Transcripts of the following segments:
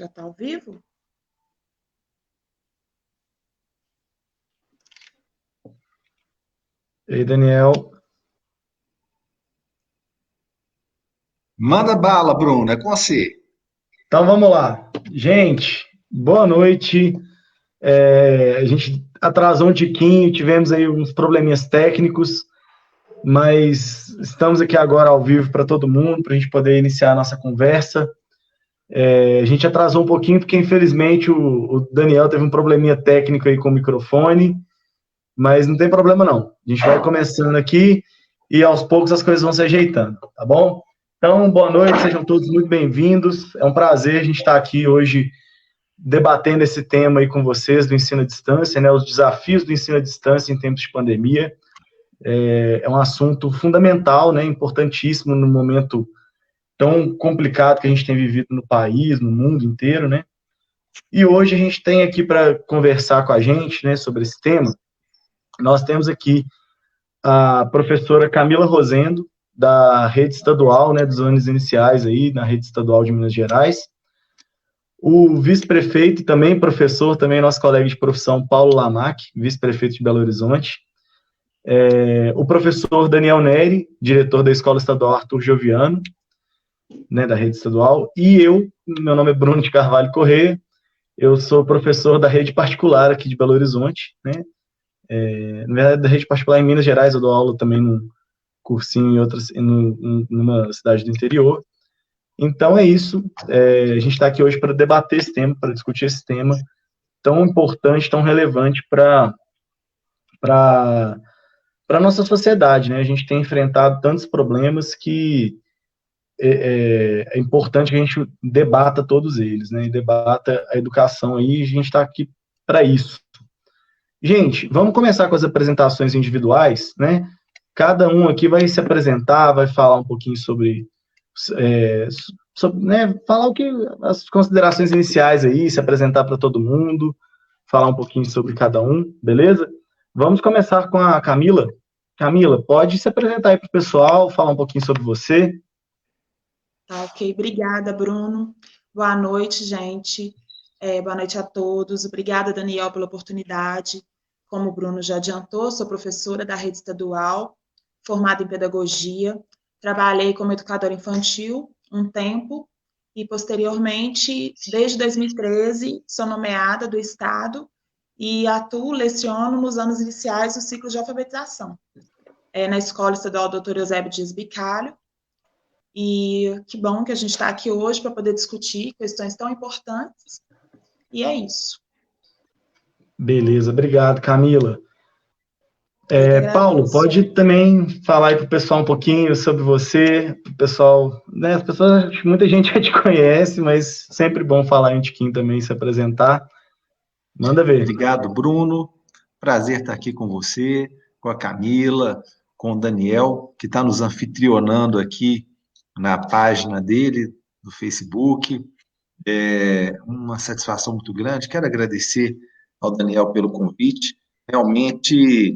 Já está ao vivo? Ei, Daniel. Manda bala, Bruno, é com você. Então vamos lá. Gente, boa noite. A gente atrasou um tiquinho, tivemos aí uns probleminhas técnicos, mas estamos aqui agora ao vivo para todo mundo, para a gente poder iniciar a nossa conversa. A gente atrasou um pouquinho porque, infelizmente, o Daniel teve um probleminha técnico aí com o microfone, mas não tem problema não. A gente vai começando aqui e aos poucos as coisas vão se ajeitando, tá bom? Então, boa noite, sejam todos muito bem-vindos. É um prazer a gente estar aqui hoje debatendo esse tema aí com vocês do ensino à distância, né, os desafios do ensino à distância em tempos de pandemia. É um assunto fundamental, né, importantíssimo no momento tão complicado que a gente tem vivido no país, no mundo inteiro, né? E hoje a gente tem aqui para conversar com a gente, né, sobre esse tema. Nós temos aqui a professora Camila Rosendo, da rede estadual, né, dos anos iniciais aí, na rede estadual de Minas Gerais. O vice-prefeito e também professor, também nosso colega de profissão, Paulo Lamac, vice-prefeito de Belo Horizonte. O professor Daniel Neri, diretor da Escola Estadual Arthur Gioviano, né, da rede estadual. E meu nome é Bruno de Carvalho Corrêa, eu sou professor da rede particular aqui de Belo Horizonte, né? Na verdade, da rede particular em Minas Gerais, eu dou aula também num cursinho numa cidade do interior. Então é isso, a gente está aqui hoje para debater esse tema, para discutir esse tema tão importante, tão relevante para a nossa sociedade, né? A gente tem enfrentado tantos problemas que é importante que a gente debata todos eles, né? E debata a educação aí, a gente está aqui para isso. Gente, vamos começar com as apresentações individuais, né? Cada um aqui vai se apresentar, vai falar um pouquinho sobre, né, falar as considerações iniciais aí, se apresentar para todo mundo, falar um pouquinho sobre cada um, beleza? Vamos começar com a Camila. Camila, pode se apresentar aí para o pessoal, falar um pouquinho sobre você. Tá, ok. Obrigada, Bruno. Boa noite, gente. Boa noite a todos. Obrigada, Daniel, pela oportunidade. Como o Bruno já adiantou, sou professora da rede estadual, formada em pedagogia. Trabalhei como educadora infantil um tempo e, posteriormente, desde 2013, sou nomeada do Estado e leciono nos anos iniciais do ciclo de alfabetização, na Escola Estadual Dr. Eusébio Dias Bicalho. E que bom que a gente está aqui hoje para poder discutir questões tão importantes. E é isso. Beleza, obrigado, Camila. Paulo, pode também falar aí para o pessoal um pouquinho sobre você, o pessoal, né, as pessoas, muita gente já te conhece, mas sempre bom falar um tiquinho também, se apresentar. Manda ver. Obrigado, Bruno. Prazer estar aqui com você, com a Camila, com o Daniel, que está nos anfitrionando aqui na página dele, no Facebook. É uma satisfação muito grande. Quero agradecer ao Daniel pelo convite. Realmente,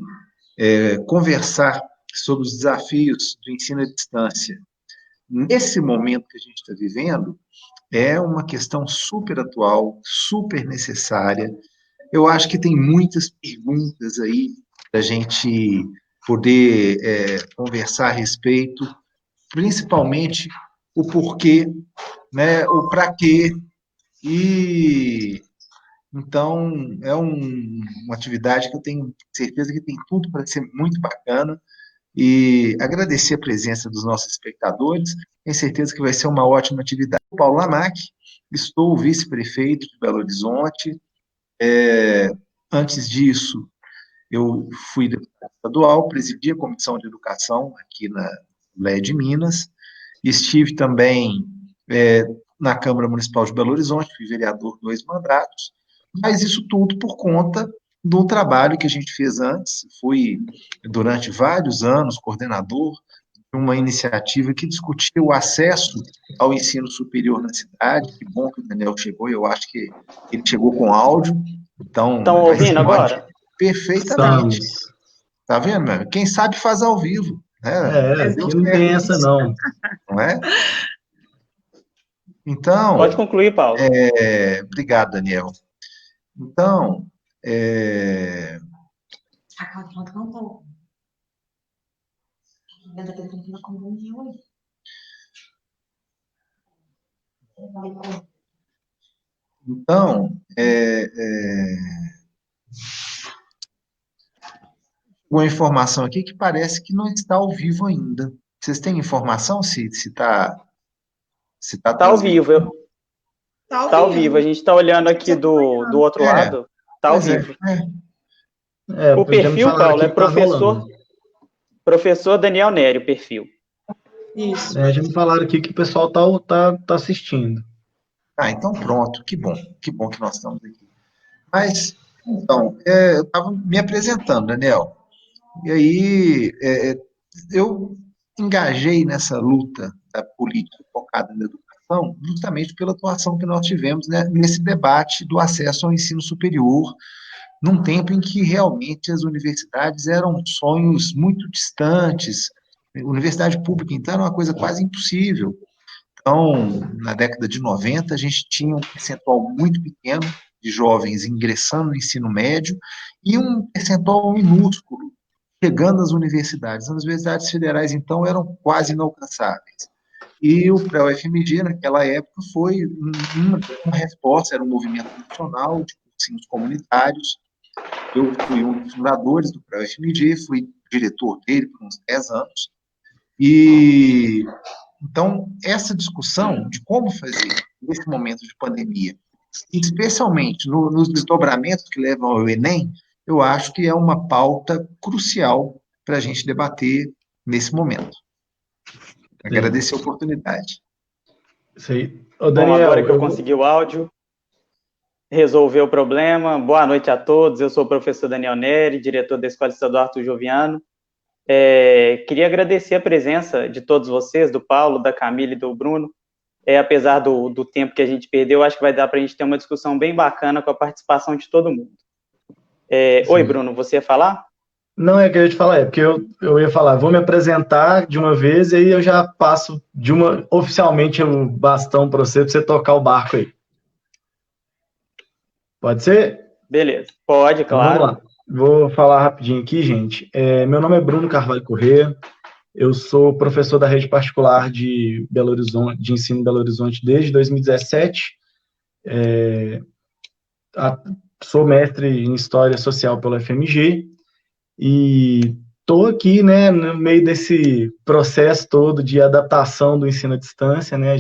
conversar sobre os desafios do ensino à distância, nesse momento que a gente está vivendo, é uma questão super atual, super necessária. Eu acho que tem muitas perguntas aí para a gente poder conversar a respeito, principalmente o porquê, né, o para quê. E então é uma atividade que eu tenho certeza que tem tudo para ser muito bacana. E agradecer a presença dos nossos espectadores, tenho certeza que vai ser uma ótima atividade. Paulo Lamac, estou vice-prefeito de Belo Horizonte. Antes disso, eu fui deputado estadual, presidi a Comissão de Educação aqui na LEA de Minas, estive também na Câmara Municipal de Belo Horizonte, fui vereador 2 mandatos, mas isso tudo por conta do trabalho que a gente fez antes. Fui, durante vários anos, coordenador de uma iniciativa que discutia o acesso ao ensino superior na cidade. Que bom que o Daniel chegou, eu acho que ele chegou com áudio. Então, estão ouvindo agora? Perfeitamente. Tá vendo, meu? Quem sabe faz ao vivo. Né? Aqui não tem essa, não. Não é? Então, Pode concluir, Paulo. obrigado, Daniel. Então, Então, uma informação aqui que parece que não está ao vivo ainda. Vocês têm informação se está Tá ao vivo. Tá ao vivo. A gente está olhando aqui do outro lado. Tá ao vivo. O já me perfil, falaram Paulo, aqui é que tá rolando. professor Daniel Nery, o perfil. Isso. Já me falaram aqui que o pessoal tá assistindo. Então pronto, que bom que nós estamos aqui. Mas, então, eu estava me apresentando, Daniel, e aí eu engajei nessa luta da política focada na educação justamente pela atuação que nós tivemos, né, nesse debate do acesso ao ensino superior, num tempo em que realmente as universidades eram sonhos muito distantes. Universidade pública, então, era uma coisa quase impossível. Então, na década de 90, a gente tinha um percentual muito pequeno de jovens ingressando no ensino médio e um percentual minúsculo chegando às universidades. As universidades federais, então, eram quase inalcançáveis. E o pré-UFMG, naquela época, foi uma resposta, era um movimento nacional de cursinhos comunitários. Eu fui um dos fundadores do pré-UFMG, fui diretor dele por uns 10 anos. E então, essa discussão de como fazer nesse momento de pandemia, especialmente nos desdobramentos que levam ao Enem, eu acho que é uma pauta crucial para a gente debater nesse momento. Agradecer a oportunidade. Isso aí. Ô, Bom, Daniel, agora que eu consegui o áudio, resolveu o problema. Boa noite a todos. Eu sou o professor Daniel Nery, diretor da Escola Estadual Arthur Joviano. Queria agradecer a presença de todos vocês, do Paulo, da Camila e do Bruno. Apesar do tempo que a gente perdeu, acho que vai dar para a gente ter uma discussão bem bacana com a participação de todo mundo. Oi, Bruno, você ia falar? Não, é que eu ia te falar, porque eu ia falar, vou me apresentar de uma vez e aí eu já passo oficialmente o bastão para você tocar o barco aí. Pode ser? Beleza, pode, Então, claro. vamos lá. Vou falar rapidinho aqui, gente. Meu nome é Bruno Carvalho Corrêa, eu sou professor da rede particular de Belo Horizonte, de ensino em Belo Horizonte desde 2017. Sou mestre em História Social pela FMG e estou aqui, né, no meio desse processo todo de adaptação do ensino à distância, né,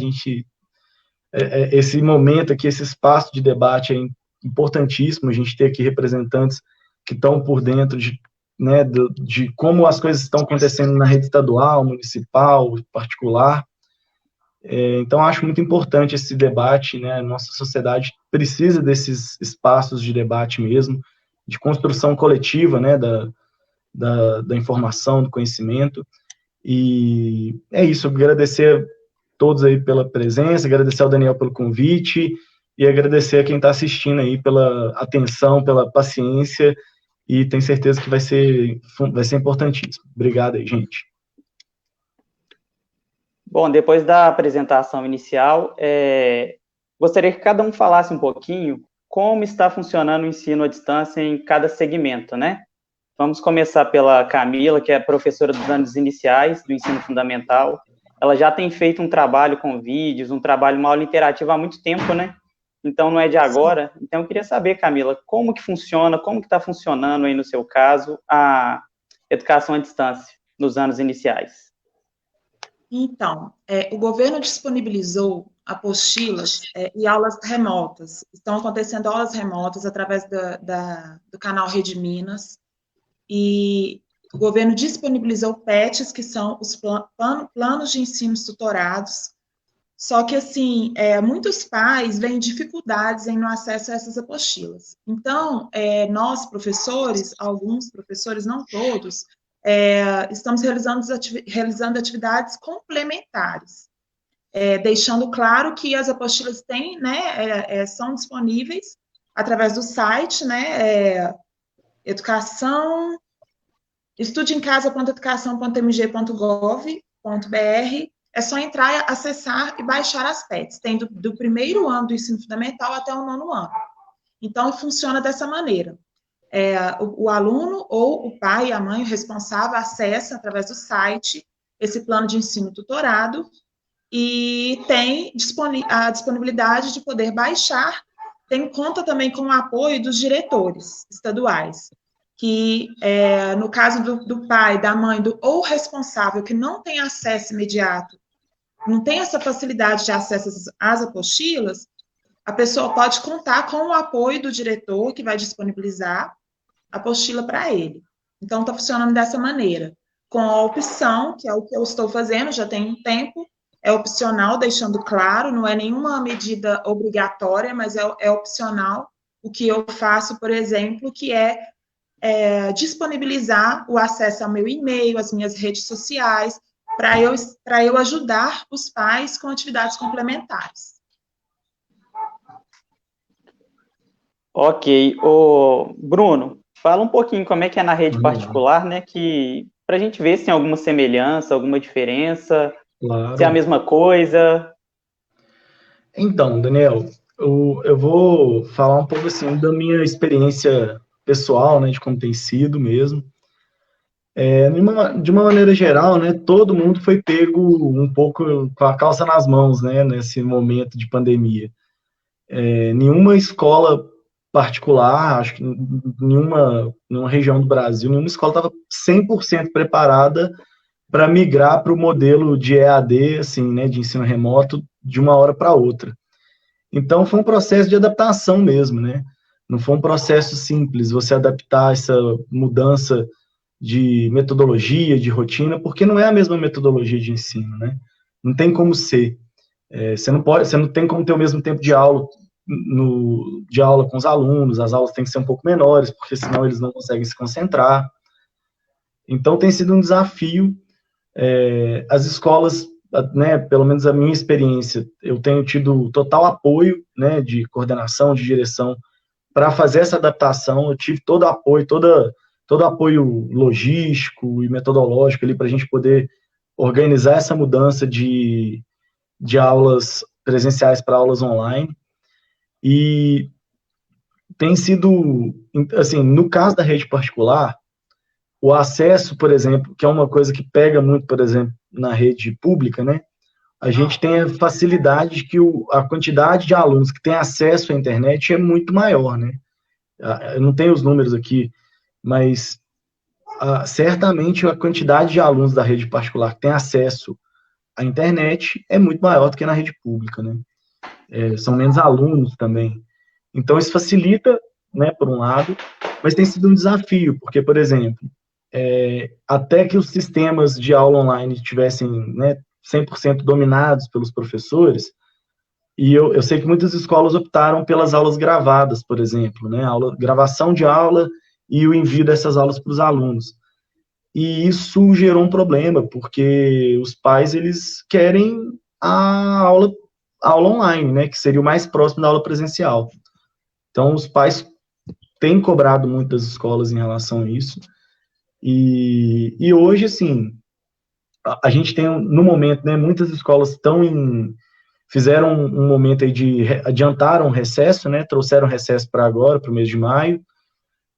esse momento aqui, esse espaço de debate é importantíssimo, a gente ter aqui representantes que estão por dentro de como as coisas estão acontecendo na rede estadual, municipal, particular. Então, acho muito importante esse debate, né? Nossa sociedade precisa desses espaços de debate mesmo, de construção coletiva, né? Da informação, do conhecimento. E é isso, agradecer a todos aí pela presença, agradecer ao Daniel pelo convite e agradecer a quem está assistindo aí pela atenção, pela paciência, e tenho certeza que vai ser importantíssimo. Obrigado aí, gente. Bom, depois da apresentação inicial, gostaria que cada um falasse um pouquinho como está funcionando o ensino à distância em cada segmento, né? Vamos começar pela Camila, que é professora dos anos iniciais do ensino fundamental. Ela já tem feito um trabalho com vídeos, uma aula interativa há muito tempo, né? Então, não é de agora. Então, eu queria saber, Camila, como que funciona, como que está funcionando aí no seu caso a educação à distância nos anos iniciais? Então, o governo disponibilizou apostilas e aulas remotas. Estão acontecendo aulas remotas através do canal Rede Minas. E o governo disponibilizou PETs, que são os planos de ensino tutorados. Só que, assim, muitos pais veem dificuldades no acesso a essas apostilas. Então, nós, professores, alguns professores, não todos, estamos realizando atividades complementares, deixando claro que as apostilas têm, né, são disponíveis através do site, né, estudemcasa.educação.mg.gov.br, é só entrar, acessar e baixar as PETs. Tem do primeiro ano do ensino fundamental até o 9º ano. Então, funciona dessa maneira. O aluno ou o pai, a mãe, o responsável, acessa através do site esse plano de ensino tutorado e tem a disponibilidade de poder baixar. Tem conta também com o apoio dos diretores estaduais, que no caso do pai, da mãe, ou responsável que não tem acesso imediato, não tem essa facilidade de acesso às apostilas, a pessoa pode contar com o apoio do diretor, que vai disponibilizar a apostila para ele. Então, está funcionando dessa maneira, com a opção, que é o que eu estou fazendo, já tem um tempo, é opcional, deixando claro, não é nenhuma medida obrigatória, mas é opcional. O que eu faço, por exemplo, que é disponibilizar o acesso ao meu e-mail, às minhas redes sociais, para eu ajudar os pais com atividades complementares. Ok. Bruno, fala um pouquinho como é que é na rede particular, né? Para a gente ver se tem alguma semelhança, alguma diferença, Claro. se é a mesma coisa. Então, Daniel, eu vou falar um pouco assim da minha experiência pessoal, né, de como tem sido mesmo. De uma maneira geral, né, todo mundo foi pego um pouco com a calça nas mãos, né, nesse momento de pandemia. Nenhuma escola particular, acho que nenhuma região do Brasil, nenhuma escola estava 100% preparada para migrar para o modelo de EAD, assim, né, de ensino remoto, de uma hora para outra. Então, foi um processo de adaptação mesmo, né? Não foi um processo simples, você adaptar essa mudança de metodologia, de rotina, porque não é a mesma metodologia de ensino, né? Não tem como ser. Você não tem como ter o mesmo tempo de aula com os alunos, as aulas têm que ser um pouco menores, porque senão eles não conseguem se concentrar. Então, tem sido um desafio. As escolas, né, pelo menos a minha experiência, eu tenho tido total apoio, né, de coordenação, de direção, para fazer essa adaptação. Eu tive todo o apoio, todo o apoio logístico e metodológico ali para a gente poder organizar essa mudança de aulas presenciais para aulas online. E tem sido, assim, no caso da rede particular, o acesso, por exemplo, que é uma coisa que pega muito, por exemplo, na rede pública, né? A gente tem a facilidade de que a quantidade de alunos que tem acesso à internet é muito maior, né? Eu não tenho os números aqui, mas certamente a quantidade de alunos da rede particular que tem acesso à internet é muito maior do que na rede pública, né? São menos alunos também. Então, isso facilita, né, por um lado, mas tem sido um desafio, porque, por exemplo, até que os sistemas de aula online estivessem, né, 100% dominados pelos professores, e eu sei que muitas escolas optaram pelas aulas gravadas, por exemplo, né, gravação de aula e o envio dessas aulas para os alunos. E isso gerou um problema, porque os pais, eles querem a aula online, né, que seria o mais próximo da aula presencial. Então, os pais têm cobrado muito das escolas em relação a isso. E hoje, assim, a gente tem, no momento, né, muitas escolas fizeram um momento aí adiantaram o recesso, né, trouxeram recesso para agora, para o mês de maio,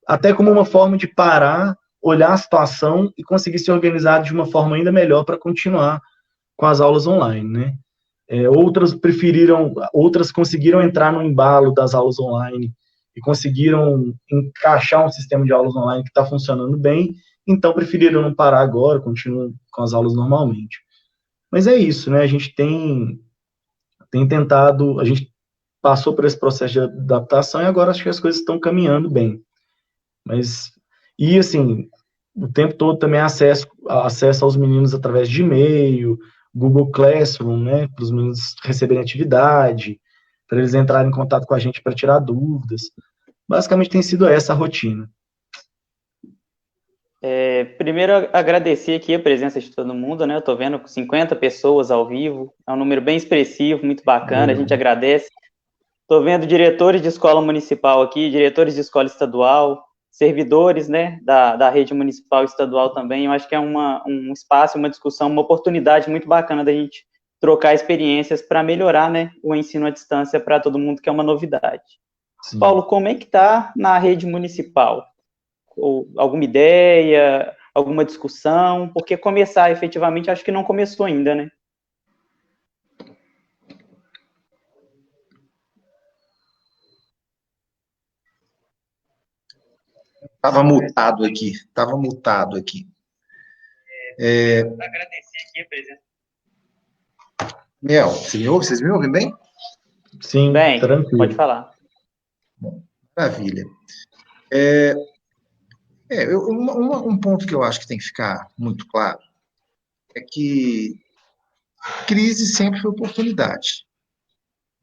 até como uma forma de parar, olhar a situação e conseguir se organizar de uma forma ainda melhor para continuar com as aulas online, né. Outras conseguiram entrar no embalo das aulas online e conseguiram encaixar um sistema de aulas online que está funcionando bem, então preferiram não parar agora, continuam com as aulas normalmente. Mas é isso, né? A gente tem tentado, a gente passou por esse processo de adaptação e agora acho que as coisas estão caminhando bem. E assim, o tempo todo também acesso aos meninos através de e-mail, Google Classroom, né, para os meninos receberem atividade, para eles entrarem em contato com a gente para tirar dúvidas. Basicamente tem sido essa a rotina. Primeiro, agradecer aqui a presença de todo mundo, né? Eu estou vendo 50 pessoas ao vivo, é um número bem expressivo, muito bacana, a gente agradece. Estou vendo diretores de escola municipal aqui, diretores de escola estadual, servidores, né, da rede municipal e estadual também. Eu acho que é um espaço, uma discussão, uma oportunidade muito bacana da gente trocar experiências para melhorar, né, o ensino à distância para todo mundo, que é uma novidade. Sim. Paulo, como é que está na rede municipal? Ou alguma ideia, alguma discussão? Porque começar efetivamente, acho que não começou ainda, né? Estava mutado aqui. Agradecer aqui a presença. Mel, você me ouve? Vocês me ouvem bem? Sim, Bem, tranquilo. pode falar. Maravilha. Um ponto que eu acho que tem que ficar muito claro é que crise sempre foi oportunidade,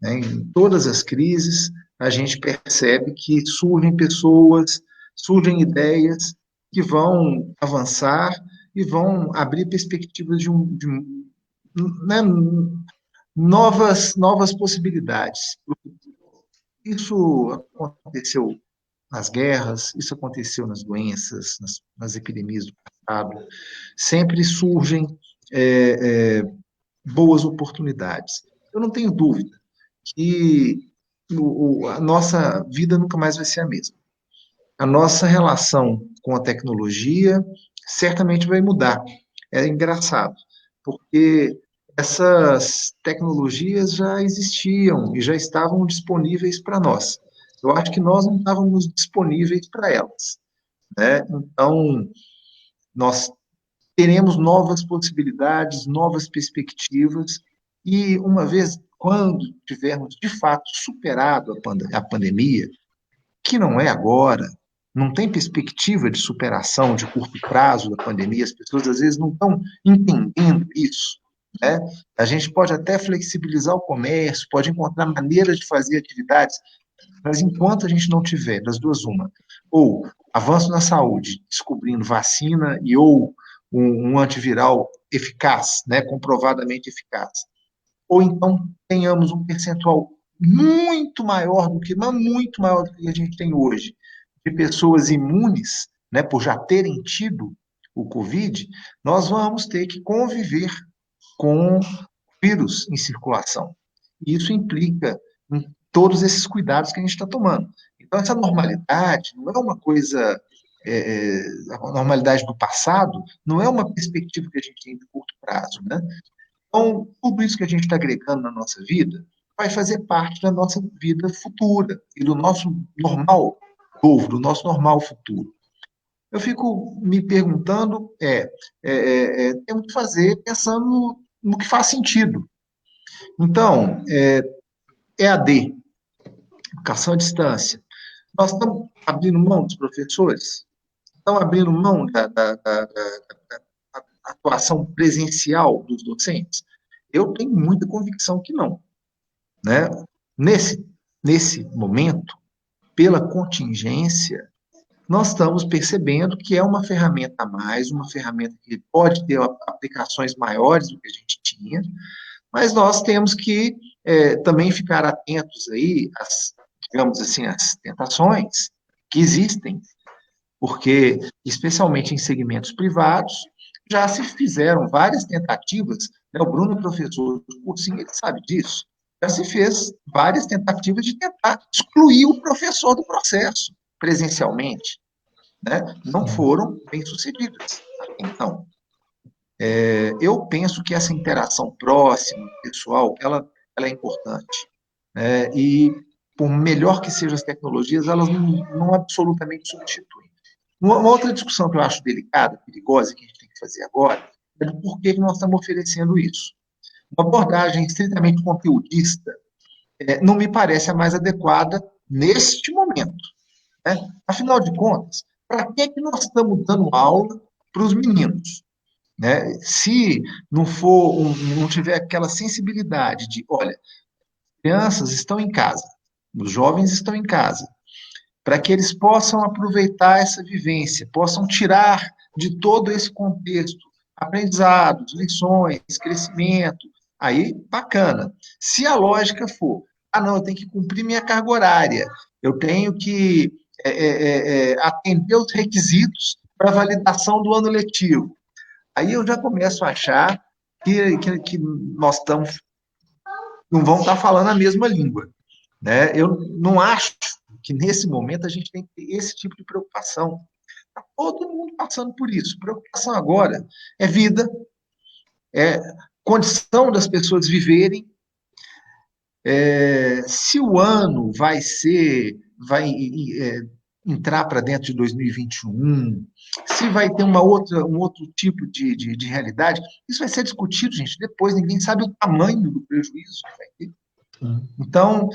né? Em todas as crises, a gente percebe que surgem pessoas, surgem ideias que vão avançar e vão abrir perspectivas né, novas possibilidades. Isso aconteceu nas guerras, isso aconteceu nas doenças, nas epidemias do passado. Sempre surgem boas oportunidades. Eu não tenho dúvida que a nossa vida nunca mais vai ser a mesma. A nossa relação com a tecnologia certamente vai mudar. É engraçado, porque essas tecnologias já existiam e já estavam disponíveis para nós. Eu acho que nós não estávamos disponíveis para elas, né? Então, nós teremos novas possibilidades, novas perspectivas, e uma vez, quando tivermos de fato superado a pandemia, que não é agora, não tem perspectiva de superação de curto prazo da pandemia, as pessoas às vezes não estão entendendo isso, né? A gente pode até flexibilizar o comércio, pode encontrar maneiras de fazer atividades, mas enquanto a gente não tiver, das duas uma, ou avanço na saúde, descobrindo vacina e ou um antiviral eficaz, né, comprovadamente eficaz, ou então tenhamos um percentual muito maior do que, mas muito maior do que a gente tem hoje, de pessoas imunes, né, por já terem tido o Covid, nós vamos ter que conviver com vírus em circulação. E isso implica em todos esses cuidados que a gente está tomando. Então, essa normalidade não é uma coisa, a normalidade do passado, não é uma perspectiva que a gente tem de curto prazo, né? Então, tudo isso que a gente está agregando na nossa vida vai fazer parte da nossa vida futura e do nosso normal novo, do nosso normal futuro. Eu fico me perguntando, temos que fazer pensando no que faz sentido. Então, EAD, educação à distância. Nós estamos abrindo mão dos professores? Estamos abrindo mão da atuação presencial dos docentes? Eu tenho muita convicção que não, né? Nesse momento, pela contingência, nós estamos percebendo que é uma ferramenta a mais, uma ferramenta que pode ter aplicações maiores do que a gente tinha, mas nós temos que também ficar atentos aí digamos assim, às tentações que existem, porque, especialmente em segmentos privados, já se fizeram várias tentativas, né? O Bruno, professor do cursinho, ele sabe disso, já se fez várias tentativas de tentar excluir o professor do processo, presencialmente, né? Não foram bem-sucedidas até então. Eu penso que essa interação próxima, pessoal, ela é importante, né? E, por melhor que sejam as tecnologias, elas não absolutamente substituem. Uma outra discussão que eu acho delicada, perigosa, que a gente tem que fazer agora, é do porquê que nós estamos oferecendo isso. Uma abordagem estritamente conteudista não me parece a mais adequada neste momento, né? Afinal de contas, para que nós estamos dando aula para os meninos, né? Se não tiver aquela sensibilidade de, olha, crianças estão em casa, os jovens estão em casa, para que eles possam aproveitar essa vivência, possam tirar de todo esse contexto aprendizados, lições, crescimento, aí bacana. Se a lógica for, não, eu tenho que cumprir minha carga horária, eu tenho que atender os requisitos para validação do ano letivo. Aí eu já começo a achar que nós não vamos estar falando a mesma língua, né? Eu não acho que nesse momento a gente tem que ter esse tipo de preocupação. Está todo mundo passando por isso. Preocupação agora é vida, é condição das pessoas viverem. Se o ano vai entrar para dentro de 2021, se vai ter um outro tipo de realidade, isso vai ser discutido, gente, depois. Ninguém sabe o tamanho do prejuízo que vai ter. Então,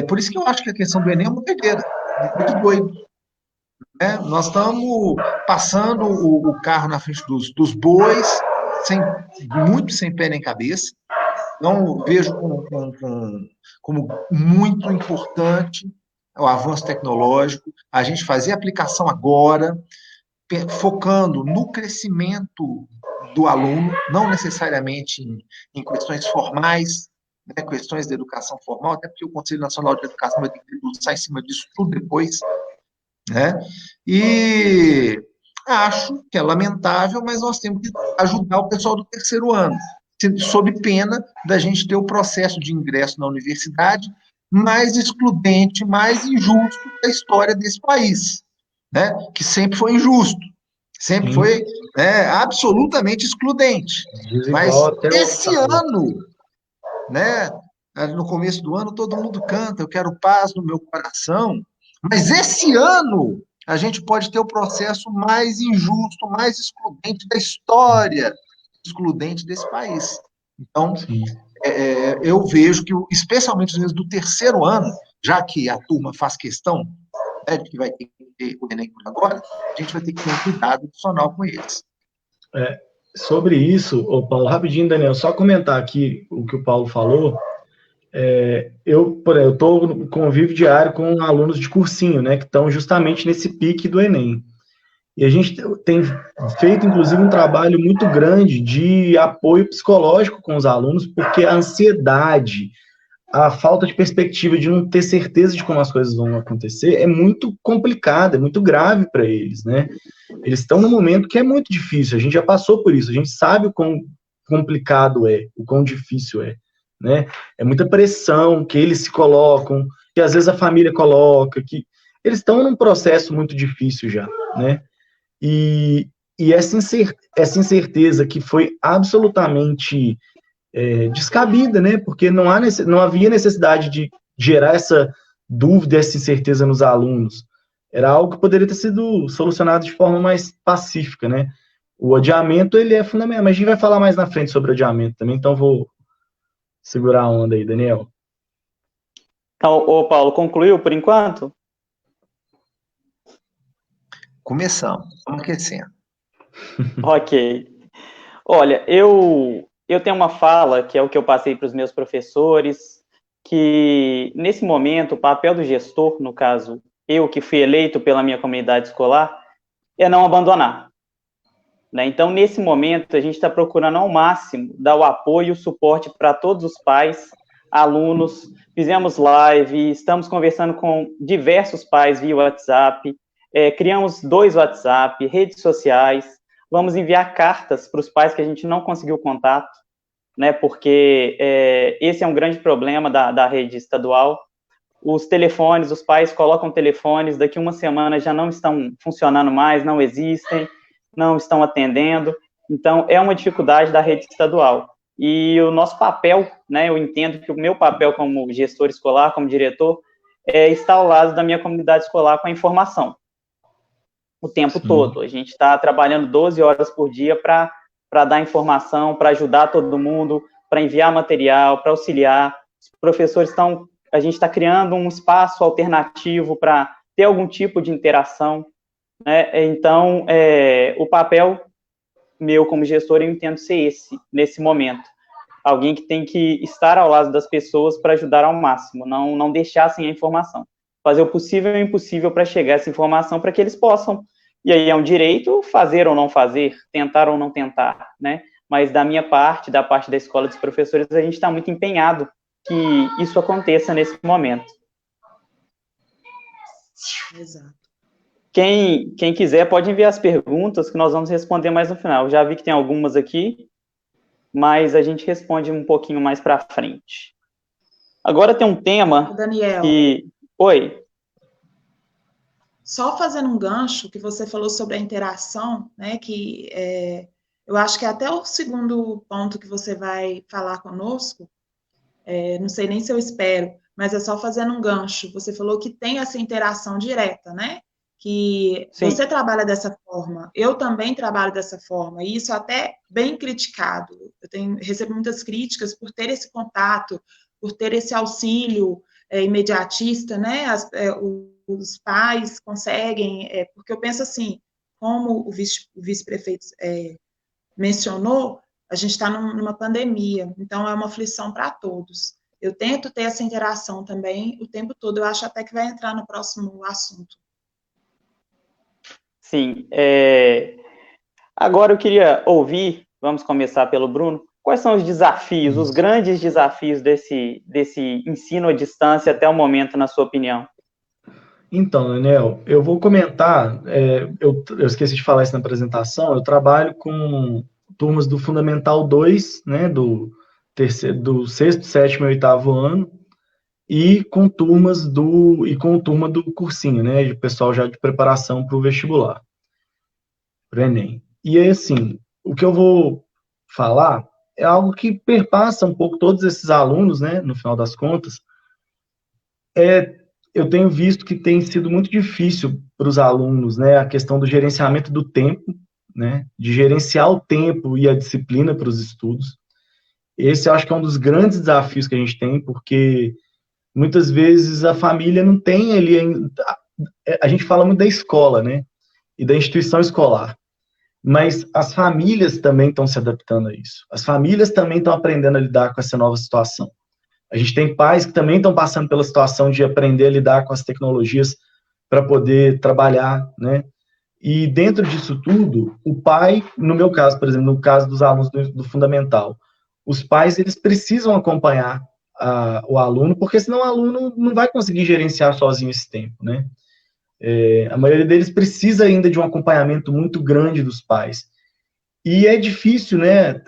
por isso que eu acho que a questão do Enem é uma doideira, é muito doido. Né? Nós estamos passando o carro na frente dos bois, muito sem pé nem cabeça. Não vejo como muito importante o avanço tecnológico, a gente fazer a aplicação agora, focando no crescimento do aluno, não necessariamente em questões formais, né, questões de educação formal, até porque o Conselho Nacional de Educação vai ter que debruçar em cima disso tudo depois, né? E acho que é lamentável, mas nós temos que ajudar o pessoal do terceiro ano, sob pena da gente ter o processo de ingresso na universidade mais excludente, mais injusto da história desse país, né? Que sempre foi injusto, sempre foi absolutamente excludente. Mas esse ano, né? No começo do ano, todo mundo canta, eu quero paz no meu coração, mas esse ano a gente pode ter o processo mais injusto, mais excludente da história excludente desse país. Então, eu vejo que, especialmente os meus do terceiro ano, já que a turma faz questão, né, de que vai ter que ter o Enem por agora, a gente vai ter que ter um cuidado adicional com eles. Sobre isso, Paulo, rapidinho, Daniel, só comentar aqui o que o Paulo falou. Eu estou no convívio diário com alunos de cursinho, né, que estão justamente nesse pique do Enem. E a gente tem feito, inclusive, um trabalho muito grande de apoio psicológico com os alunos, porque a ansiedade, a falta de perspectiva de não ter certeza de como as coisas vão acontecer é muito complicada, é muito grave para eles, né? Eles estão num momento que é muito difícil, a gente já passou por isso, a gente sabe o quão complicado é, o quão difícil é, né? É muita pressão que eles se colocam, que às vezes a família coloca, que eles estão num processo muito difícil já, né? E essa incerteza que foi absolutamente descabida, né? Porque não havia necessidade de gerar essa dúvida, essa incerteza nos alunos. Era algo que poderia ter sido solucionado de forma mais pacífica, né? O adiamento, ele é fundamental, mas a gente vai falar mais na frente sobre o adiamento também, então vou segurar a onda aí, Daniel. Então, Paulo, concluiu por enquanto? Começamos, estamos aquecendo. Ok. Olha, eu tenho uma fala, que é o que eu passei para os meus professores, que nesse momento o papel do gestor, no caso, eu que fui eleito pela minha comunidade escolar, é não abandonar. Né? Então, nesse momento, a gente está procurando ao máximo dar o apoio e o suporte para todos os pais, alunos, fizemos live, estamos conversando com diversos pais via WhatsApp, criamos 2 WhatsApp, redes sociais, vamos enviar cartas para os pais que a gente não conseguiu contato, né, porque esse é um grande problema da rede estadual. Os telefones, os pais colocam telefones, daqui uma semana já não estão funcionando mais, não existem, não estão atendendo, então é uma dificuldade da rede estadual. E o nosso papel, né, eu entendo que o meu papel como gestor escolar, como diretor, é estar ao lado da minha comunidade escolar com a informação, o tempo todo. A gente está trabalhando 12 horas por dia para dar informação, para ajudar todo mundo, para enviar material, para auxiliar. Os professores a gente está criando um espaço alternativo para ter algum tipo de interação, né? Então, o papel meu como gestor, eu entendo ser esse, nesse momento. Alguém que tem que estar ao lado das pessoas para ajudar ao máximo, não deixar sem a informação. Fazer o possível e o impossível para chegar essa informação para que eles possam, e aí é um direito, fazer ou não fazer, tentar ou não tentar, né? Mas da minha parte, da parte da escola dos professores, a gente está muito empenhado que isso aconteça nesse momento. Exato. Quem quiser pode enviar as perguntas que nós vamos responder mais no final. Eu já vi que tem algumas aqui, mas a gente responde um pouquinho mais para frente. Agora tem um tema Daniel, que... Oi. Só fazendo um gancho que você falou sobre a interação, né, que eu acho que até o segundo ponto que você vai falar conosco, não sei nem se eu espero, mas é só fazendo um gancho. Você falou que tem essa interação direta, né? Que Sim. Você trabalha dessa forma, eu também trabalho dessa forma, e isso até bem criticado. Eu recebo muitas críticas por ter esse contato, por ter esse auxílio imediatista, né? Os pais conseguem, porque eu penso assim, como o vice-prefeito mencionou, a gente está numa pandemia, então é uma aflição para todos. Eu tento ter essa interação também o tempo todo, eu acho até que vai entrar no próximo assunto. Sim. Agora eu queria ouvir, vamos começar pelo Bruno, quais são os desafios, os grandes desafios desse ensino à distância até o momento, na sua opinião? Então, Daniel, eu vou comentar, eu esqueci de falar isso na apresentação, eu trabalho com turmas do Fundamental 2, né, do sexto, sétimo e oitavo ano, e com turma do cursinho, né, de pessoal já de preparação para o vestibular, para o Enem. E aí, assim, o que eu vou falar é algo que perpassa um pouco todos esses alunos, né, no final das contas. Eu tenho visto que tem sido muito difícil para os alunos, né, a questão do gerenciamento do tempo, né, de gerenciar o tempo e a disciplina para os estudos. Esse eu acho que é um dos grandes desafios que a gente tem, porque muitas vezes a família não tem ali, a gente fala muito da escola, né, e da instituição escolar, mas as famílias também estão se adaptando a isso. As famílias também estão aprendendo a lidar com essa nova situação. A gente tem pais que também estão passando pela situação de aprender a lidar com as tecnologias para poder trabalhar, né? E dentro disso tudo, o pai, no meu caso, por exemplo, no caso dos alunos do fundamental, os pais, eles precisam acompanhar o aluno, porque senão o aluno não vai conseguir gerenciar sozinho esse tempo, né? A maioria deles precisa ainda de um acompanhamento muito grande dos pais. E é difícil, né?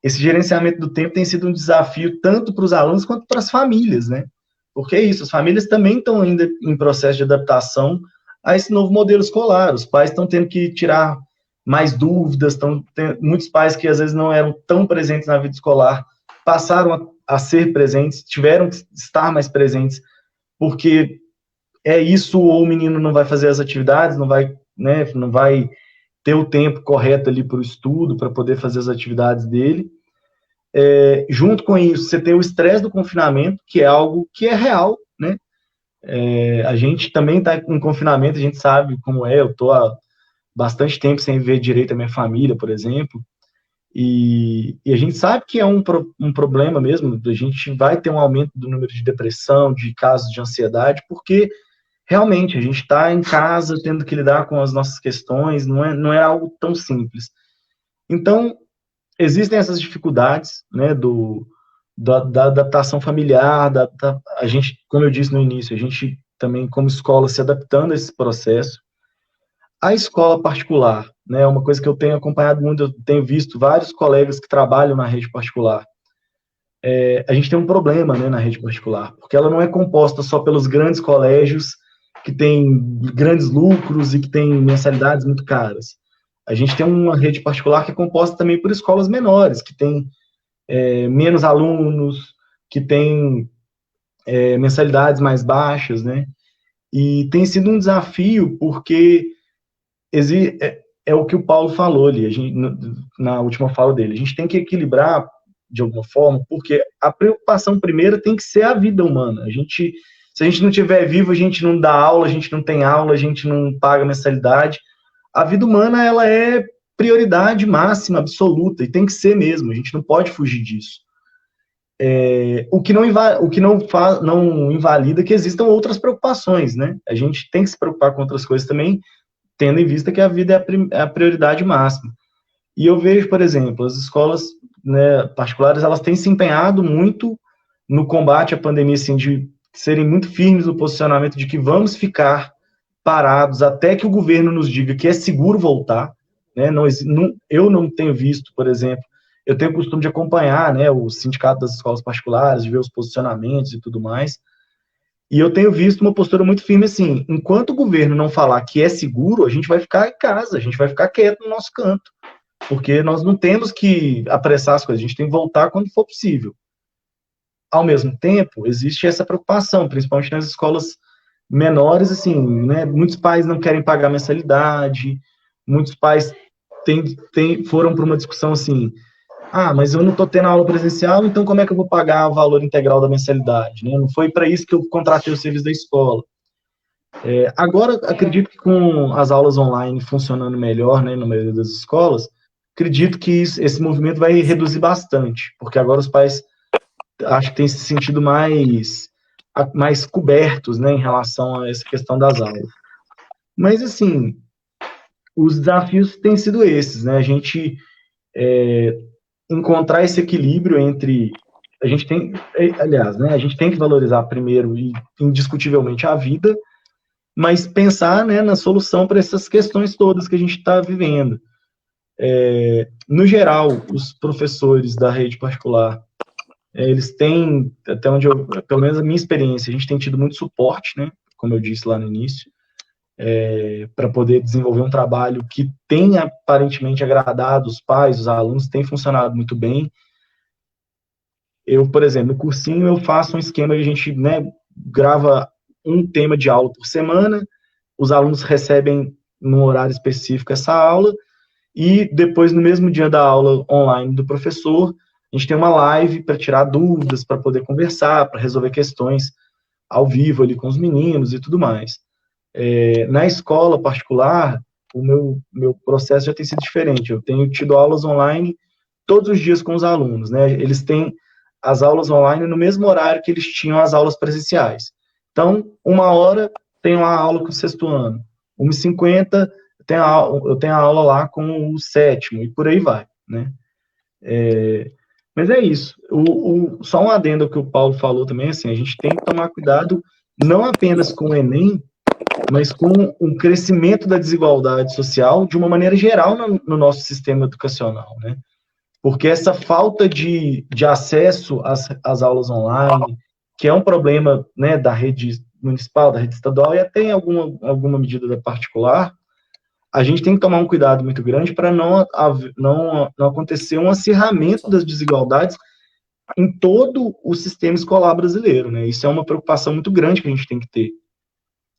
Esse gerenciamento do tempo tem sido um desafio tanto para os alunos quanto para as famílias, né? Porque é isso, as famílias também estão ainda em processo de adaptação a esse novo modelo escolar. Os pais estão tendo que tirar mais dúvidas, muitos pais que às vezes não eram tão presentes na vida escolar passaram a ser presentes, tiveram que estar mais presentes, porque é isso, ou o menino não vai fazer as atividades, não vai, né, não vai ter o tempo correto ali para o estudo, para poder fazer as atividades dele. Junto com isso, você tem o estresse do confinamento, que é algo que é real, né? A gente também está em confinamento, a gente sabe como é, eu estou há bastante tempo sem ver direito a minha família, por exemplo, e a gente sabe que é um problema mesmo, a gente vai ter um aumento do número de depressão, de casos de ansiedade, porque realmente a gente está em casa tendo que lidar com as nossas questões, não é algo tão simples. Então, existem essas dificuldades, né, da adaptação familiar, a gente, como eu disse no início, a gente também, como escola, se adaptando a esse processo. A escola particular, né, é uma coisa que eu tenho acompanhado muito, eu tenho visto vários colegas que trabalham na rede particular. A gente tem um problema, né, na rede particular, porque ela não é composta só pelos grandes colégios que têm grandes lucros e que têm mensalidades muito caras. A gente tem uma rede particular que é composta também por escolas menores, que têm menos alunos, que têm mensalidades mais baixas, né? E tem sido um desafio, porque é o que o Paulo falou ali, na última fala dele. A gente tem que equilibrar, de alguma forma, porque a preocupação primeira tem que ser a vida humana. Se a gente não estiver vivo, a gente não dá aula, a gente não tem aula, a gente não paga mensalidade. A vida humana, ela é prioridade máxima, absoluta, e tem que ser mesmo, a gente não pode fugir disso. O que não invalida que existam outras preocupações, né? A gente tem que se preocupar com outras coisas também, tendo em vista que a vida é a prioridade máxima. E eu vejo, por exemplo, as escolas, né, particulares, elas têm se empenhado muito no combate à pandemia, assim, de serem muito firmes no posicionamento de que vamos ficar parados até que o governo nos diga que é seguro voltar, né? Eu não tenho visto, por exemplo, eu tenho o costume de acompanhar, né, o sindicato das escolas particulares, de ver os posicionamentos e tudo mais, e eu tenho visto uma postura muito firme assim, enquanto o governo não falar que é seguro, a gente vai ficar em casa, a gente vai ficar quieto no nosso canto, porque nós não temos que apressar as coisas, a gente tem que voltar quando for possível. Ao mesmo tempo, existe essa preocupação, principalmente nas escolas menores, assim, né, muitos pais não querem pagar mensalidade, muitos pais foram para uma discussão assim, mas eu não estou tendo aula presencial, então como é que eu vou pagar o valor integral da mensalidade? Né? Não foi para isso que eu contratei o serviço da escola. Agora, acredito que com as aulas online funcionando melhor, né, na maioria das escolas, acredito que esse movimento vai reduzir bastante, porque agora os pais acho que têm se sentido mais cobertos, né, em relação a essa questão das aulas. Mas, assim, os desafios têm sido esses, né, a gente encontrar esse equilíbrio entre, aliás, né, a gente tem que valorizar primeiro e indiscutivelmente a vida, mas pensar, né, na solução para essas questões todas que a gente está vivendo. No geral, os professores da rede particular, eles têm, até onde pelo menos a minha experiência, a gente tem tido muito suporte, né, como eu disse lá no início, para poder desenvolver um trabalho que tem aparentemente agradado os pais, os alunos, tem funcionado muito bem. Eu, por exemplo, no cursinho eu faço um esquema que a gente, né, grava um tema de aula por semana, os alunos recebem num horário específico essa aula, e depois, no mesmo dia da aula online do professor, a gente tem uma live para tirar dúvidas, para poder conversar, para resolver questões ao vivo ali com os meninos e tudo mais. Na escola particular, o meu processo já tem sido diferente. Eu tenho tido aulas online todos os dias com os alunos, né? Eles têm as aulas online no mesmo horário que eles tinham as aulas presenciais. Então, 1 hora tem uma aula com o 6º ano, 1h50 eu tenho a aula lá com o 7º, e por aí vai, né? Mas é isso. Só um adendo ao que o Paulo falou também, assim, a gente tem que tomar cuidado não apenas com o Enem, mas com o crescimento da desigualdade social de uma maneira geral no nosso sistema educacional, né? Porque essa falta de acesso às aulas online, que é um problema, né, da rede municipal, da rede estadual e até em alguma medida da particular, a gente tem que tomar um cuidado muito grande para não acontecer um acirramento das desigualdades em todo o sistema escolar brasileiro, né? Isso é uma preocupação muito grande que a gente tem que ter.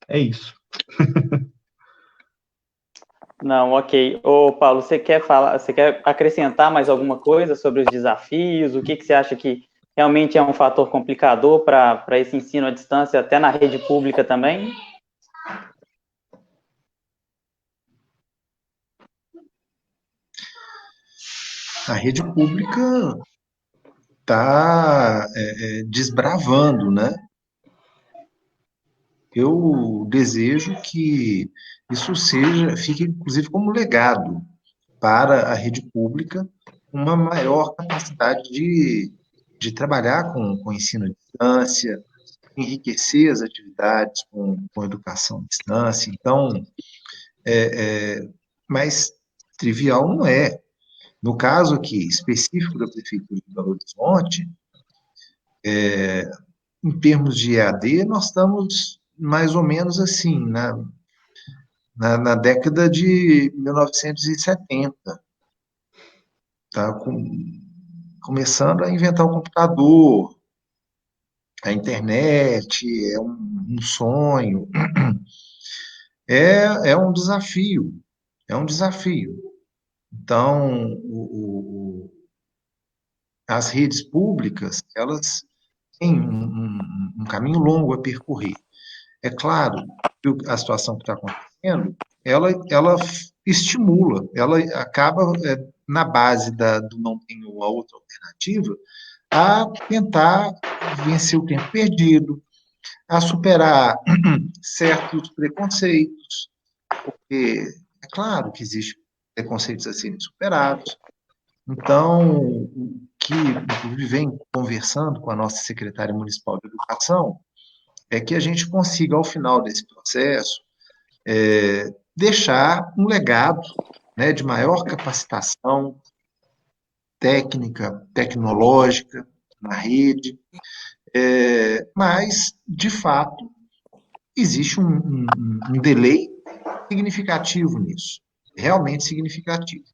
É isso. Não, ok. Ô, Paulo, você quer acrescentar mais alguma coisa sobre os desafios? O que você acha que realmente é um fator complicador para esse ensino à distância, até na rede pública também? A rede pública está desbravando, né? Eu desejo que isso fique inclusive como legado para a rede pública, uma maior capacidade de trabalhar com ensino à distância, enriquecer as atividades com educação à distância. Então, mas trivial não é. No caso aqui específico da Prefeitura de Belo Horizonte, em termos de EAD, nós estamos mais ou menos assim, na década de 1970, tá? Começando a inventar o computador, a internet, é um sonho, é um desafio, é um desafio. Então, as redes públicas, elas têm um caminho longo a percorrer. É claro que a situação que está acontecendo, ela estimula, ela acaba, na base do não tem uma outra alternativa, a tentar vencer o tempo perdido, a superar certos preconceitos, porque é claro que existem preconceitos a serem superados. Então, o que inclusive vem conversando com a nossa secretária municipal de educação é que a gente consiga, ao final desse processo, deixar um legado, né, de maior capacitação técnica, tecnológica na rede, mas, de fato, existe um delay significativo nisso, realmente significativo.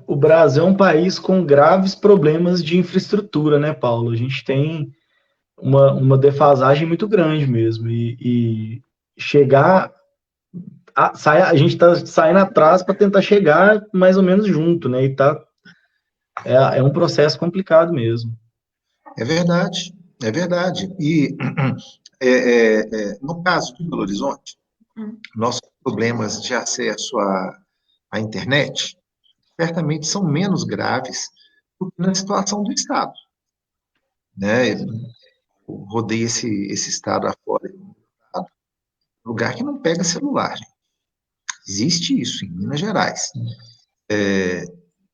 O Brasil é um país com graves problemas de infraestrutura, né, Paulo? A gente tem uma defasagem muito grande mesmo, e chegar, a gente está saindo atrás para tentar chegar mais ou menos junto, né, é um processo complicado mesmo. É verdade, é verdade. E no caso de Belo Horizonte, nossos problemas de acesso à internet certamente são menos graves do que na situação do Estado, né? Eu rodei esse estado afora, lugar que não pega celular. Gente. Existe isso em Minas Gerais.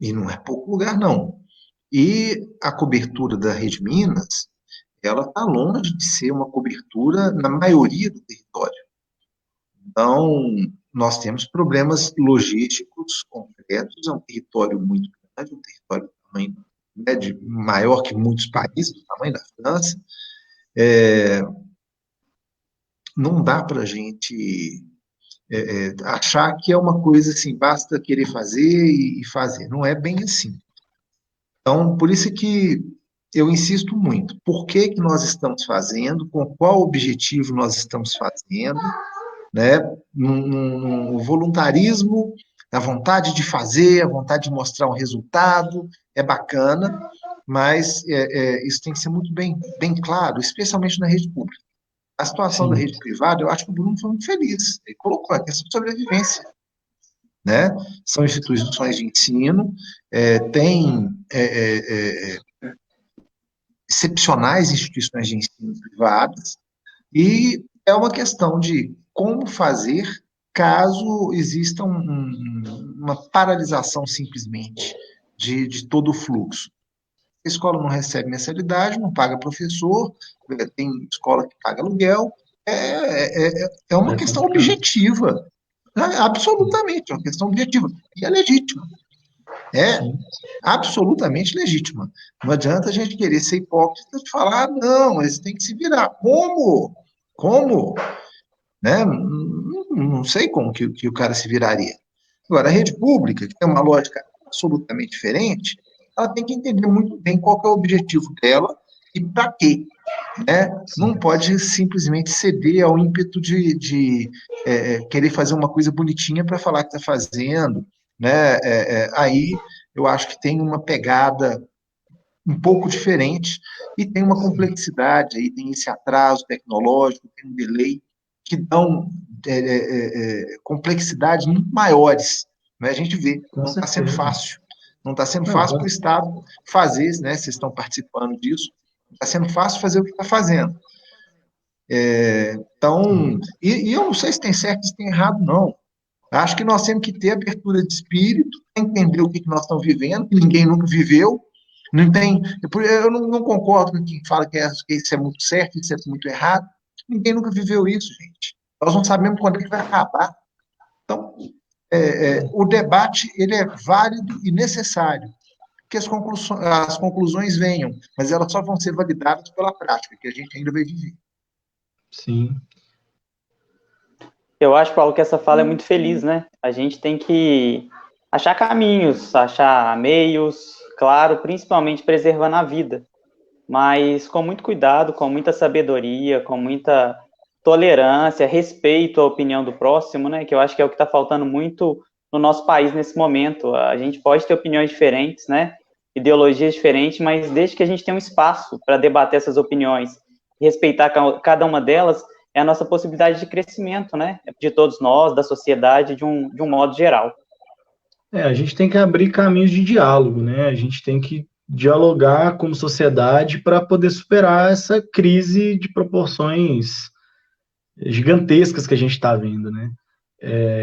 E não é pouco lugar, não. E a cobertura da Rede Minas, ela está longe de ser uma cobertura na maioria do território. Então, nós temos problemas logísticos concretos, é um território muito grande, um território de tamanho, né, maior que muitos países, do tamanho da França. Não dá para a gente achar que é uma coisa assim, basta querer fazer e fazer. Não é bem assim. Então, por isso que eu insisto muito. Por que nós estamos fazendo? Com qual objetivo nós estamos fazendo? Né? No voluntarismo, a vontade de fazer, a vontade de mostrar um resultado, é bacana, mas isso tem que ser muito bem claro, especialmente na rede pública. A situação da rede privada, eu acho que o Bruno foi muito feliz. Ele colocou a questão de sobrevivência. Né? São instituições de ensino, tem excepcionais instituições de ensino privadas, e é uma questão de como fazer caso exista uma paralisação simplesmente de todo o fluxo. A escola não recebe mensalidade, não paga professor, tem escola que paga aluguel, é uma questão objetiva. Absolutamente, é uma questão objetiva. E é legítima. É absolutamente legítima. Não adianta a gente querer ser hipócrita de falar, não, eles têm que se virar. Como? Como? Né? Não sei como que o cara se viraria. Agora, a rede pública, que tem uma lógica absolutamente diferente, ela tem que entender muito bem qual que é o objetivo dela e para quê. Né? Não pode simplesmente ceder ao ímpeto de querer fazer uma coisa bonitinha para falar que está fazendo. Né? Aí eu acho que tem uma pegada um pouco diferente e tem uma complexidade, aí tem esse atraso tecnológico, tem um delay que dão complexidades muito maiores. Né? A gente vê, não está sendo fácil. Não está sendo fácil para o Estado fazer, né? Vocês estão participando disso, está sendo fácil fazer o que está fazendo. Então, e eu não sei se tem certo ou se tem errado, não. Acho que nós temos que ter abertura de espírito, entender o que nós estamos vivendo, que ninguém nunca viveu. Não tem, eu não concordo com quem fala que isso é muito certo, isso é muito errado. Ninguém nunca viveu isso, gente. Nós não sabemos quando é que vai acabar. Então, o debate ele é válido e necessário, que as conclusões venham, mas elas só vão ser validadas pela prática, que a gente ainda vai viver. Sim. Eu acho, Paulo, que essa fala é muito feliz, né? A gente tem que achar caminhos, achar meios, claro, principalmente preservando a vida, mas com muito cuidado, com muita sabedoria, com muita tolerância, respeito à opinião do próximo, né? Que eu acho que é o que está faltando muito no nosso país nesse momento. A gente pode ter opiniões diferentes, né? Ideologias diferentes, mas desde que a gente tenha um espaço para debater essas opiniões e respeitar cada uma delas, é a nossa possibilidade de crescimento, né? De todos nós, da sociedade, de um modo geral. A gente tem que abrir caminhos de diálogo, né? A gente tem que dialogar como sociedade para poder superar essa crise de proporções gigantescas que a gente está vendo, né?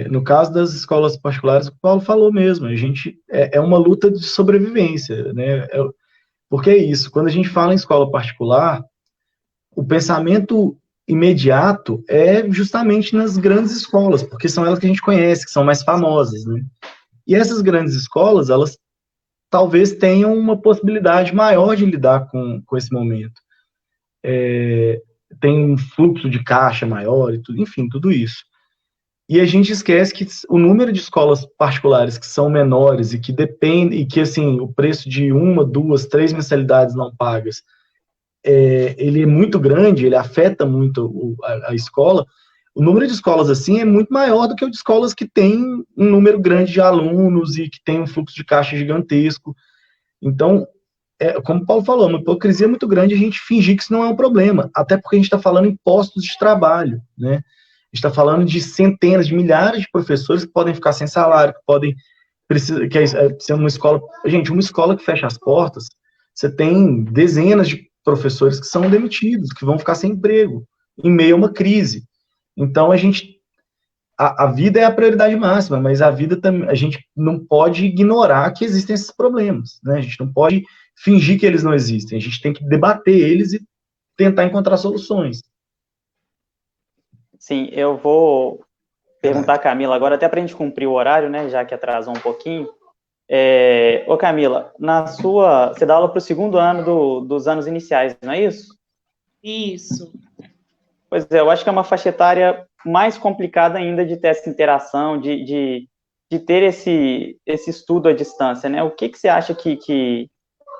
No caso das escolas particulares, o Paulo falou mesmo, a gente é uma luta de sobrevivência, né? Porque é isso, quando a gente fala em escola particular, o pensamento imediato é justamente nas grandes escolas, porque são elas que a gente conhece, que são mais famosas, né? E essas grandes escolas, elas talvez tenham uma possibilidade maior de lidar com esse momento. Tem um fluxo de caixa maior e tudo, enfim, tudo isso. E a gente esquece que o número de escolas particulares que são menores e que dependem, e que, assim, o preço de 1, 2, 3 mensalidades não pagas, ele é muito grande, ele afeta muito a escola. O número de escolas, assim, é muito maior do que o de escolas que têm um número grande de alunos e que tem um fluxo de caixa gigantesco. Então, como o Paulo falou, uma hipocrisia muito grande a gente fingir que isso não é um problema, até porque a gente está falando em postos de trabalho, né? A gente está falando de centenas, de milhares de professores que podem ficar sem salário, que podem precisar, ser uma escola. Gente, uma escola que fecha as portas, você tem dezenas de professores que são demitidos, que vão ficar sem emprego, em meio a uma crise. Então, a vida é a prioridade máxima, mas a gente não pode ignorar que existem esses problemas, né? A gente não pode fingir que eles não existem, a gente tem que debater eles e tentar encontrar soluções. Sim, eu vou perguntar a Camila agora, até para a gente cumprir o horário, né, já que atrasou um pouquinho. Ô Camila, você dá aula para o segundo ano dos anos iniciais, não é isso? Isso. Pois é, eu acho que é uma faixa etária mais complicada ainda de ter essa interação, de ter esse estudo à distância, né? O que você acha que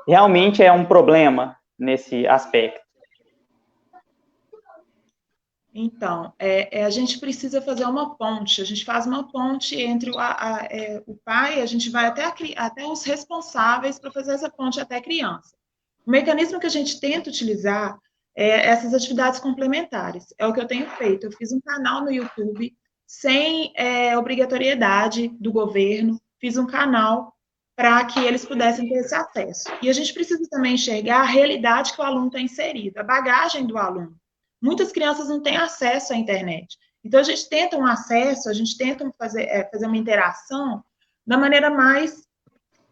realmente é um problema nesse aspecto? Então, a gente precisa fazer uma ponte, a gente faz uma ponte entre o pai, a gente vai até os responsáveis para fazer essa ponte até a criança. O mecanismo que a gente tenta utilizar é essas atividades complementares, é o que eu tenho feito. Eu fiz um canal no YouTube sem obrigatoriedade do governo, fiz um canal para que eles pudessem ter esse acesso. E a gente precisa também enxergar a realidade que o aluno está inserido, a bagagem do aluno. Muitas crianças não têm acesso à internet. Então, a gente tenta um acesso, a gente tenta fazer uma interação da maneira mais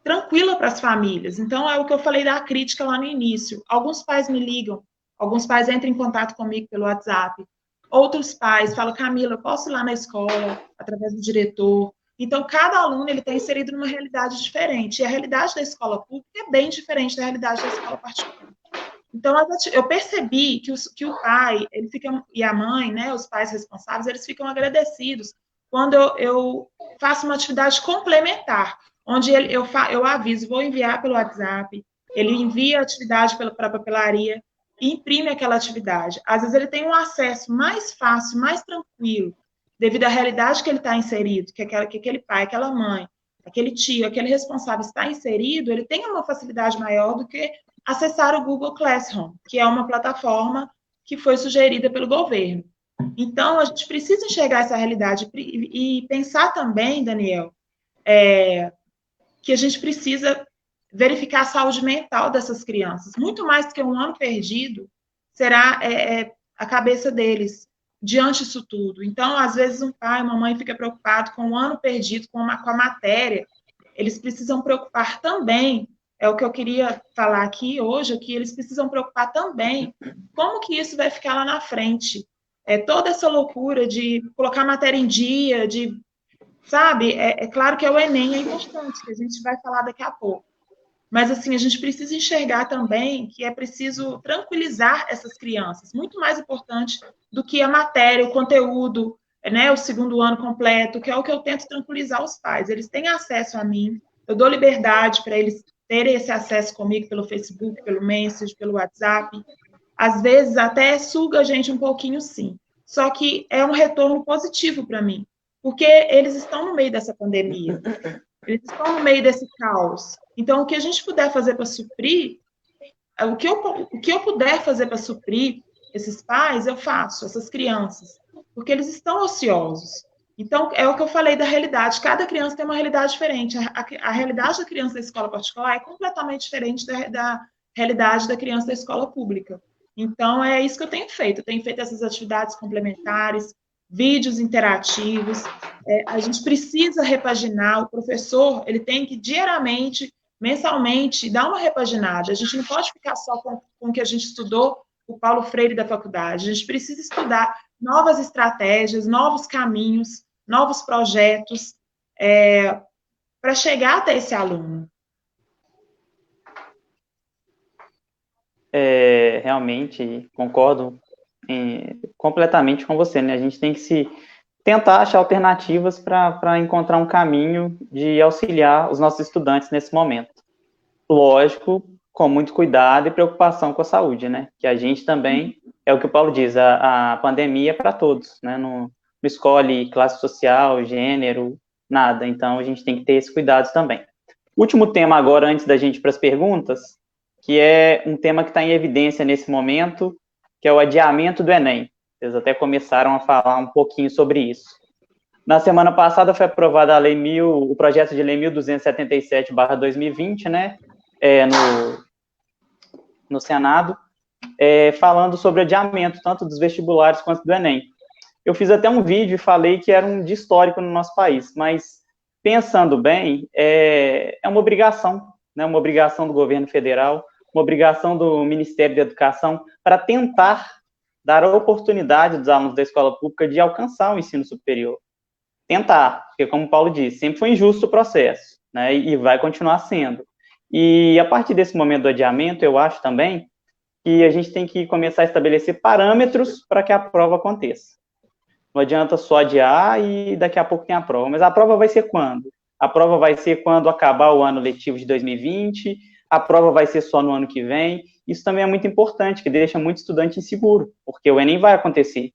tranquila para as famílias. Então, é o que eu falei da crítica lá no início. Alguns pais me ligam, alguns pais entram em contato comigo pelo WhatsApp, outros pais falam, Camila, eu posso ir lá na escola, através do diretor. Então, cada aluno ele está inserido numa realidade diferente. E a realidade da escola pública é bem diferente da realidade da escola particular. Então, eu percebi que o pai, ele fica, e a mãe, né, os pais responsáveis, eles ficam agradecidos quando eu faço uma atividade complementar, onde eu aviso, vou enviar pelo WhatsApp, ele envia a atividade para a papelaria e imprime aquela atividade. Às vezes ele tem um acesso mais fácil, mais tranquilo, devido à realidade que ele está inserido, que aquele pai, aquela mãe, aquele tio, aquele responsável está inserido, ele tem uma facilidade maior do que acessar o Google Classroom, que é uma plataforma que foi sugerida pelo governo. Então, a gente precisa enxergar essa realidade e pensar também, Daniel, que a gente precisa verificar a saúde mental dessas crianças. Muito mais do que um ano perdido, será a cabeça deles diante disso tudo. Então, às vezes, um pai, uma mãe fica preocupado com um ano perdido, com a matéria. Eles precisam preocupar também, é o que eu queria falar aqui hoje, que eles precisam preocupar também como que isso vai ficar lá na frente. Toda essa loucura de colocar matéria em dia, sabe? É claro que o Enem é importante, que a gente vai falar daqui a pouco. Mas, assim, a gente precisa enxergar também que é preciso tranquilizar essas crianças. Muito mais importante do que a matéria, o conteúdo, né, o segundo ano completo, que é o que eu tento tranquilizar os pais. Eles têm acesso a mim, eu dou liberdade para eles terem esse acesso comigo pelo Facebook, pelo Messenger, pelo WhatsApp. Às vezes até suga a gente um pouquinho, sim. Só que é um retorno positivo para mim, porque eles estão no meio dessa pandemia, eles estão no meio desse caos. Então, o que a gente puder fazer para suprir, o que eu puder fazer para suprir esses pais, eu faço, essas crianças, porque eles estão ociosos. Então, é o que eu falei da realidade. Cada criança tem uma realidade diferente. A realidade da criança da escola particular é completamente diferente da realidade da criança da escola pública. Então, é isso que eu tenho feito. Eu tenho feito essas atividades complementares, vídeos interativos. A gente precisa repaginar. O professor, ele tem que diariamente, mensalmente, dar uma repaginada. A gente não pode ficar só com o que a gente estudou o Paulo Freire da faculdade. A gente precisa estudar novas estratégias, novos caminhos, novos projetos para chegar até esse aluno. Realmente, concordo completamente com você, né? A gente tem que tentar achar alternativas para encontrar um caminho de auxiliar os nossos estudantes nesse momento. Lógico, com muito cuidado e preocupação com a saúde, né? Que a gente também, é o que o Paulo diz, a pandemia é para todos, né? Não escolhe classe social, gênero, nada. Então, a gente tem que ter esse cuidado também. Último tema agora, antes da gente ir para as perguntas, que é um tema que está em evidência nesse momento, que é o adiamento do Enem. Vocês até começaram a falar um pouquinho sobre isso. Na semana passada foi aprovada o projeto de lei 1277/2020, né, no Senado, falando sobre adiamento, tanto dos vestibulares quanto do Enem. Eu fiz até um vídeo e falei que era um dia histórico no nosso país, mas, pensando bem, é uma obrigação, né, uma obrigação do governo federal, uma obrigação do Ministério da Educação para tentar dar a oportunidade dos alunos da escola pública de alcançar o ensino superior. Tentar, porque, como o Paulo disse, sempre foi injusto o processo, né, e vai continuar sendo. E, a partir desse momento do adiamento, eu acho também que a gente tem que começar a estabelecer parâmetros para que a prova aconteça. Não adianta só adiar e daqui a pouco tem a prova. Mas a prova vai ser quando? A prova vai ser quando acabar o ano letivo de 2020, a prova vai ser só no ano que vem. Isso também é muito importante, que deixa muito estudante inseguro, porque o Enem vai acontecer.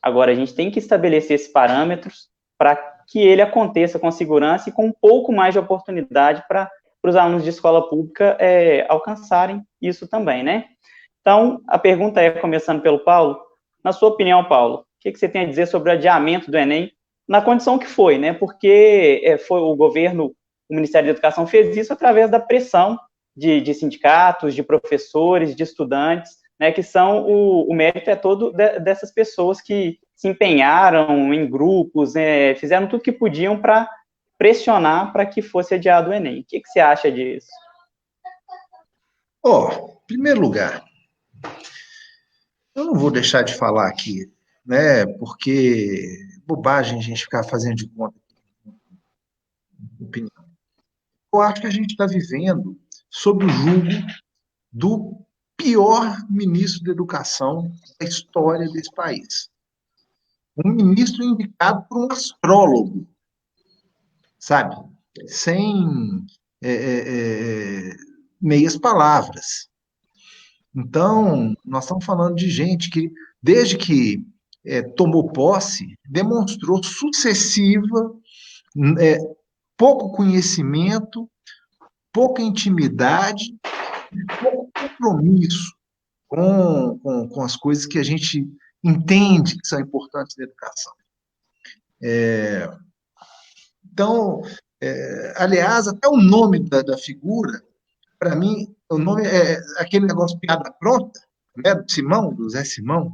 Agora, a gente tem que estabelecer esses parâmetros para que ele aconteça com segurança e com um pouco mais de oportunidade para os alunos de escola pública alcançarem isso também, né? Então, a pergunta começando pelo Paulo, na sua opinião, Paulo, o que você tem a dizer sobre o adiamento do Enem, na condição que foi, né? Porque foi o governo, o Ministério da Educação fez isso através da pressão de sindicatos, de professores, de estudantes, né, que são, o mérito é todo dessas pessoas que se empenharam em grupos, fizeram tudo que podiam para pressionar para que fosse adiado o Enem. O que você acha disso? Em primeiro lugar, eu não vou deixar de falar aqui, né, porque bobagem a gente ficar fazendo de conta opinião. Eu acho que a gente está vivendo sob o jugo do pior ministro da educação da história desse país. Um ministro indicado por um astrólogo, sabe? Sem meias palavras. Então, nós estamos falando de gente que, desde que tomou posse, demonstrou sucessiva, pouco conhecimento, pouca intimidade, pouco compromisso com as coisas que a gente entende que são importantes na educação. Então, aliás, até o nome da figura, para mim, o nome é aquele negócio piada pronta, né, do Zé Simão,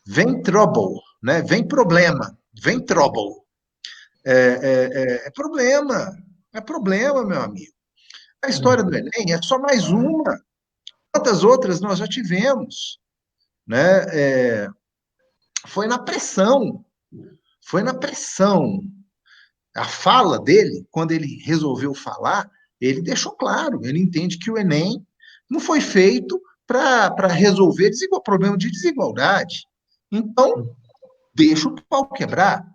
vem trouble, né, vem problema, vem trouble. É problema, meu amigo. A história do Enem é só mais uma. Quantas outras nós já tivemos? Né? Foi na pressão. A fala dele, quando ele resolveu falar, ele deixou claro, ele entende que o Enem não foi feito para resolver problema de desigualdade. Então, deixa o pau quebrar.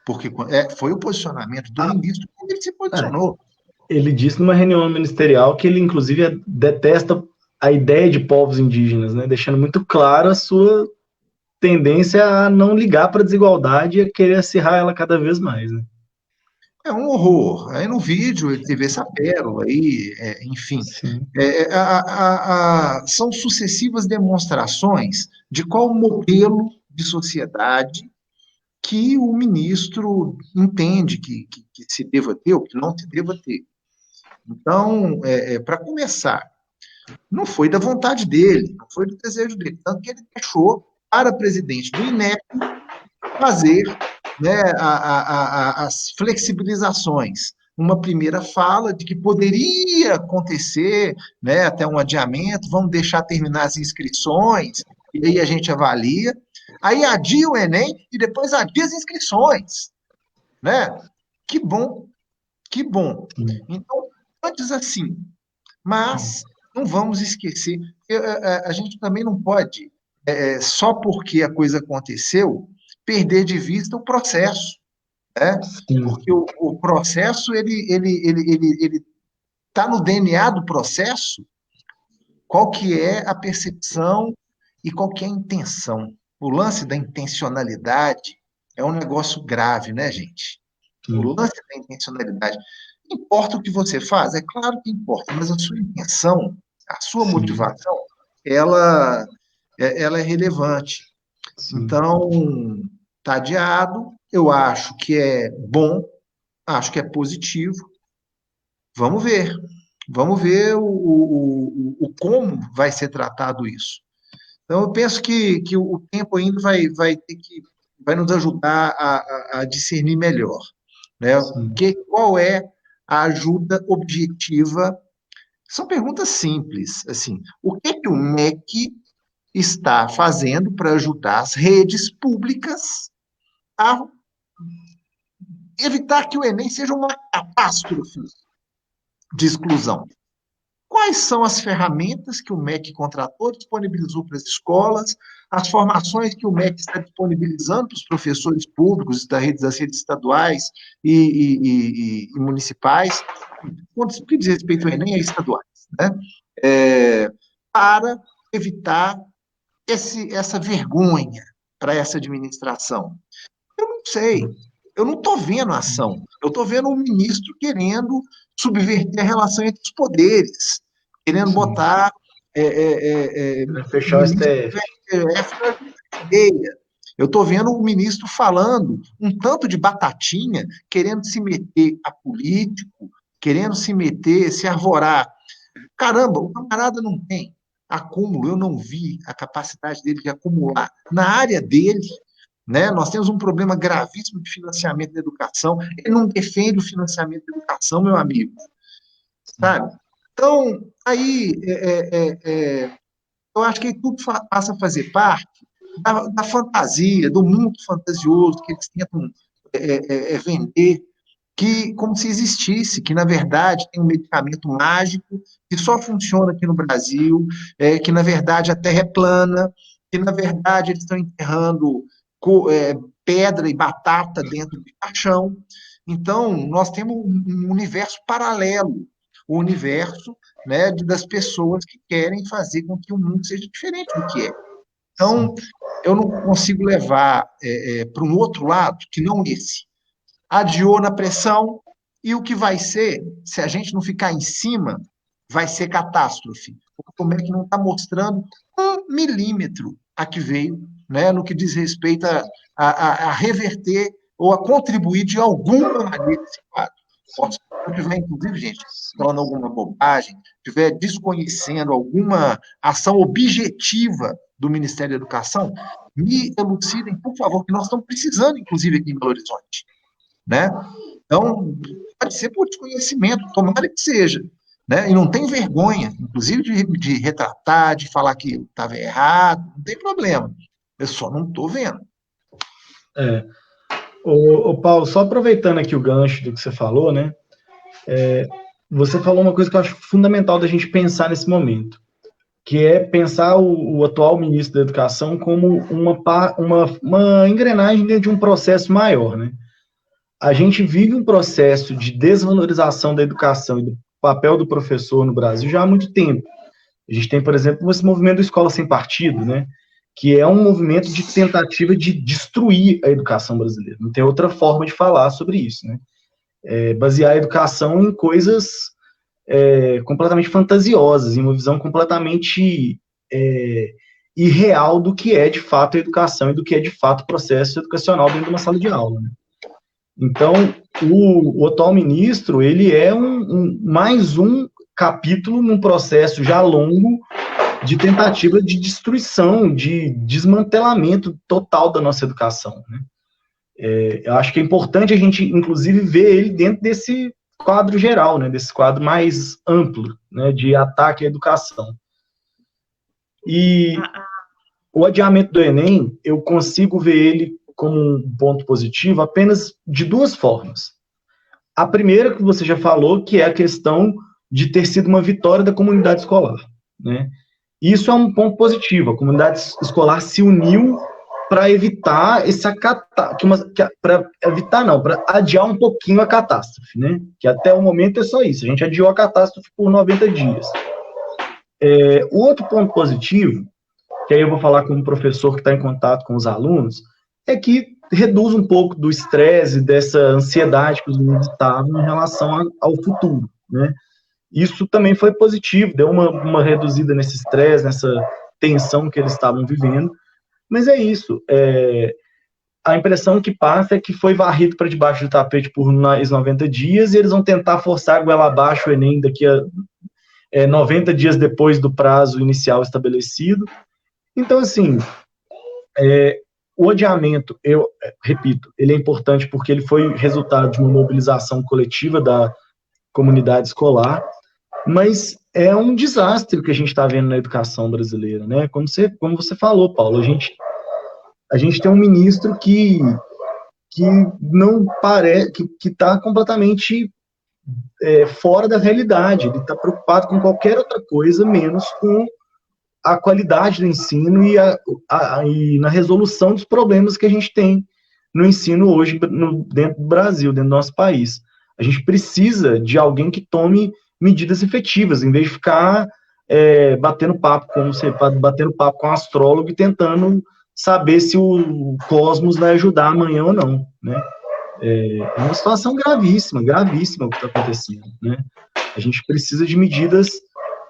Porque foi o posicionamento do ministro quando ele se posicionou. Ele disse numa reunião ministerial que ele, inclusive, detesta a ideia de povos indígenas, né? Deixando muito claro a sua tendência a não ligar para a desigualdade e a querer acirrar ela cada vez mais, né? É um horror. Aí no vídeo ele teve essa pérola aí, enfim. São sucessivas demonstrações de qual modelo de sociedade que o ministro entende que se deva ter ou que não se deva ter. Então, para começar, não foi da vontade dele, não foi do desejo dele, tanto que ele deixou para o presidente do INEP fazer, né, as flexibilizações uma primeira fala de que poderia acontecer, né, até um adiamento, vamos deixar terminar as inscrições, e aí a gente avalia. Aí adia o Enem e depois adia as inscrições, né? Que bom, que bom. Então, antes assim, mas não vamos esquecer, a gente também não pode, só porque a coisa aconteceu, perder de vista o processo, né? Sim, Porque o processo, ele está no DNA do processo, qual que é a percepção e qual que é a intenção. O lance da intencionalidade é um negócio grave, né, gente? O sim, lance da intencionalidade. Importa o que você faz? É claro que importa, mas a sua intenção, a sua sim, motivação, ela, ela é relevante. sim. Então, está adiado, eu acho que é bom, acho que é positivo. Vamos ver o como vai ser tratado isso. Então, eu penso que o tempo ainda vai nos ajudar a discernir melhor, né? Sim. Qual é a ajuda objetiva? São perguntas simples, assim, o que o MEC está fazendo para ajudar as redes públicas a evitar que o Enem seja uma catástrofe de exclusão? Quais são as ferramentas que o MEC contratou, disponibilizou para as escolas, as formações que o MEC está disponibilizando para os professores públicos das redes estaduais e municipais, no que diz respeito ao Enem, é estaduais, né? Para evitar essa vergonha para essa administração. Eu não sei, eu não estou vendo a ação, eu estou vendo um ministro querendo subverter a relação entre os poderes, querendo Sim. botar Vai o fechar o ministro STF. do STF na cadeia. Eu estou vendo o ministro falando um tanto de batatinha, querendo se meter a político, querendo se meter, se arvorar. Caramba, o camarada não tem acúmulo, eu não vi a capacidade dele de acumular na área dele, né? Nós temos um problema gravíssimo de financiamento da educação. Ele não defende o financiamento da educação, meu amigo, sabe? Então, aí, eu acho que tudo passa a fazer parte da fantasia, do mundo fantasioso que eles tentam vender, que como se existisse, que na verdade tem um medicamento mágico que só funciona aqui no Brasil, que na verdade a Terra é plana, que na verdade eles estão enterrando pedra e batata dentro do caixão. Então, nós temos um universo paralelo, o universo, né, das pessoas que querem fazer com que o mundo seja diferente do que é. Então, eu não consigo levar para um outro lado que não esse. Adiou na pressão, e o que vai ser, se a gente não ficar em cima, vai ser catástrofe. Como é que não está mostrando 1 milímetro a que veio, né, no que diz respeito a reverter ou a contribuir de alguma maneira esse quadro. Se eu estiver, inclusive, gente, falando alguma bobagem, estiver desconhecendo alguma ação objetiva do Ministério da Educação, me elucidem, por favor, que nós estamos precisando, inclusive, aqui em Belo Horizonte, né? Então, pode ser por desconhecimento, tomara que seja, né? E não tem vergonha, inclusive, de retratar, de falar que estava errado, não tem problema. Eu só não estou vendo. É. Paulo, só aproveitando aqui o gancho do que você falou, né? Você falou uma coisa que eu acho fundamental da gente pensar nesse momento, que é pensar o atual ministro da Educação como uma engrenagem dentro de um processo maior, né? A gente vive um processo de desvalorização da educação e do papel do professor no Brasil já há muito tempo. A gente tem, por exemplo, esse movimento do Escola Sem Partido, né? Que é um movimento de tentativa de destruir a educação brasileira. Não tem outra forma de falar sobre isso, né? Basear a educação em coisas completamente fantasiosas, em uma visão completamente irreal do que é de fato a educação e do que é de fato o processo educacional dentro de uma sala de aula, né? Então, o atual ministro, ele é mais um capítulo num processo já longo de tentativa de destruição, de desmantelamento total da nossa educação, né? Eu acho que é importante a gente, inclusive, ver ele dentro desse quadro geral, né, desse quadro mais amplo, né, de ataque à educação. E o adiamento do Enem, eu consigo ver ele como um ponto positivo apenas de duas formas. A primeira, que você já falou, que é a questão de ter sido uma vitória da comunidade escolar, né? Isso é um ponto positivo. A comunidade escolar se uniu para evitar para adiar um pouquinho a catástrofe, né? Que até o momento é só isso. A gente adiou a catástrofe por 90 dias. O outro ponto positivo, que aí eu vou falar como professor que está em contato com os alunos, é que reduz um pouco do estresse, dessa ansiedade que os alunos estavam em relação ao futuro, né? Isso também foi positivo, deu uma reduzida nesse estresse, nessa tensão que eles estavam vivendo, mas é isso. A impressão que passa é que foi varrido para debaixo do tapete por mais 90 dias e eles vão tentar forçar a goela abaixo o Enem daqui a 90 dias depois do prazo inicial estabelecido. Então, assim, o adiamento, eu repito, ele é importante porque ele foi resultado de uma mobilização coletiva da comunidade escolar, mas é um desastre o que a gente está vendo na educação brasileira, né? Como você falou, Paulo, a gente tem um ministro que não parece, que está completamente fora da realidade, ele está preocupado com qualquer outra coisa, menos com a qualidade do ensino e na resolução dos problemas que a gente tem no ensino hoje dentro do Brasil, dentro do nosso país. A gente precisa de alguém que tome medidas efetivas, em vez de ficar batendo papo com um astrólogo e tentando saber se o cosmos vai ajudar amanhã ou não, né? É uma situação gravíssima o que está acontecendo, né? A gente precisa de medidas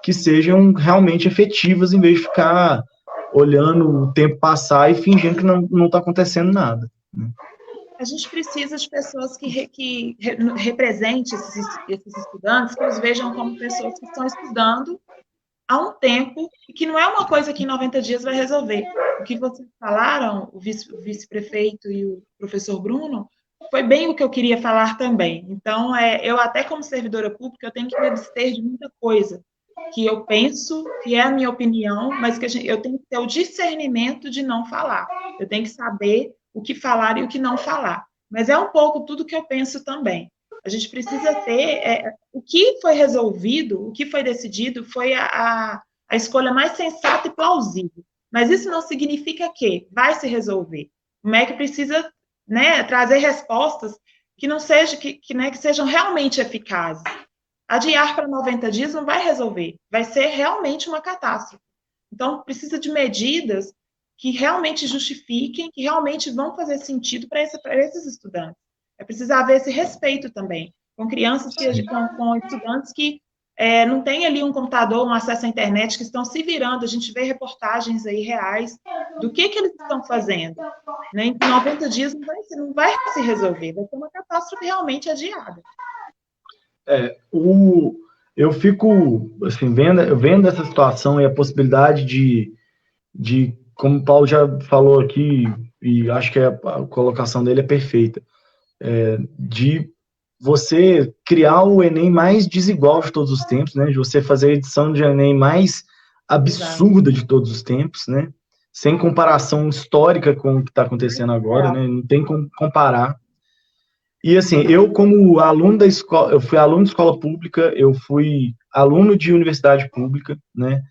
que sejam realmente efetivas, em vez de ficar olhando o tempo passar e fingindo que não está acontecendo nada, né? A gente precisa de pessoas que representem esses estudantes, que os vejam como pessoas que estão estudando há um tempo e que não é uma coisa que em 90 dias vai resolver. O que vocês falaram, o vice-prefeito e o professor Bruno, foi bem o que eu queria falar também. Então, eu até como servidora pública, eu tenho que me abster de muita coisa que eu penso, que é a minha opinião, mas que eu tenho que ter o discernimento de não falar. Eu tenho que saber o que falar e o que não falar. Mas é um pouco tudo que eu penso também. A gente precisa ter... o que foi resolvido, o que foi decidido, foi a escolha mais sensata e plausível. Mas isso não significa que vai se resolver. O MEC precisa, né, trazer respostas que não sejam, que sejam realmente eficazes. Adiar para 90 dias não vai resolver, vai ser realmente uma catástrofe. Então, precisa de medidas que realmente justifiquem, que realmente vão fazer sentido para esses estudantes. É preciso haver esse respeito também, com crianças, com estudantes que não têm ali um computador, um acesso à internet, que estão se virando. A gente vê reportagens aí reais do que eles estão fazendo. Né? Em 90 dias não vai se resolver, vai ser uma catástrofe realmente adiada. Eu fico assim, vendo essa situação e a possibilidade de, como o Paulo já falou aqui, e acho que a colocação dele é perfeita, de você criar o Enem mais desigual de todos os tempos, né? De você fazer a edição de Enem mais absurda de todos os tempos, né? Sem comparação histórica com o que está acontecendo agora, né? Não tem como comparar. E assim, eu como aluno da escola, eu fui aluno de escola pública, eu fui aluno de universidade pública, né?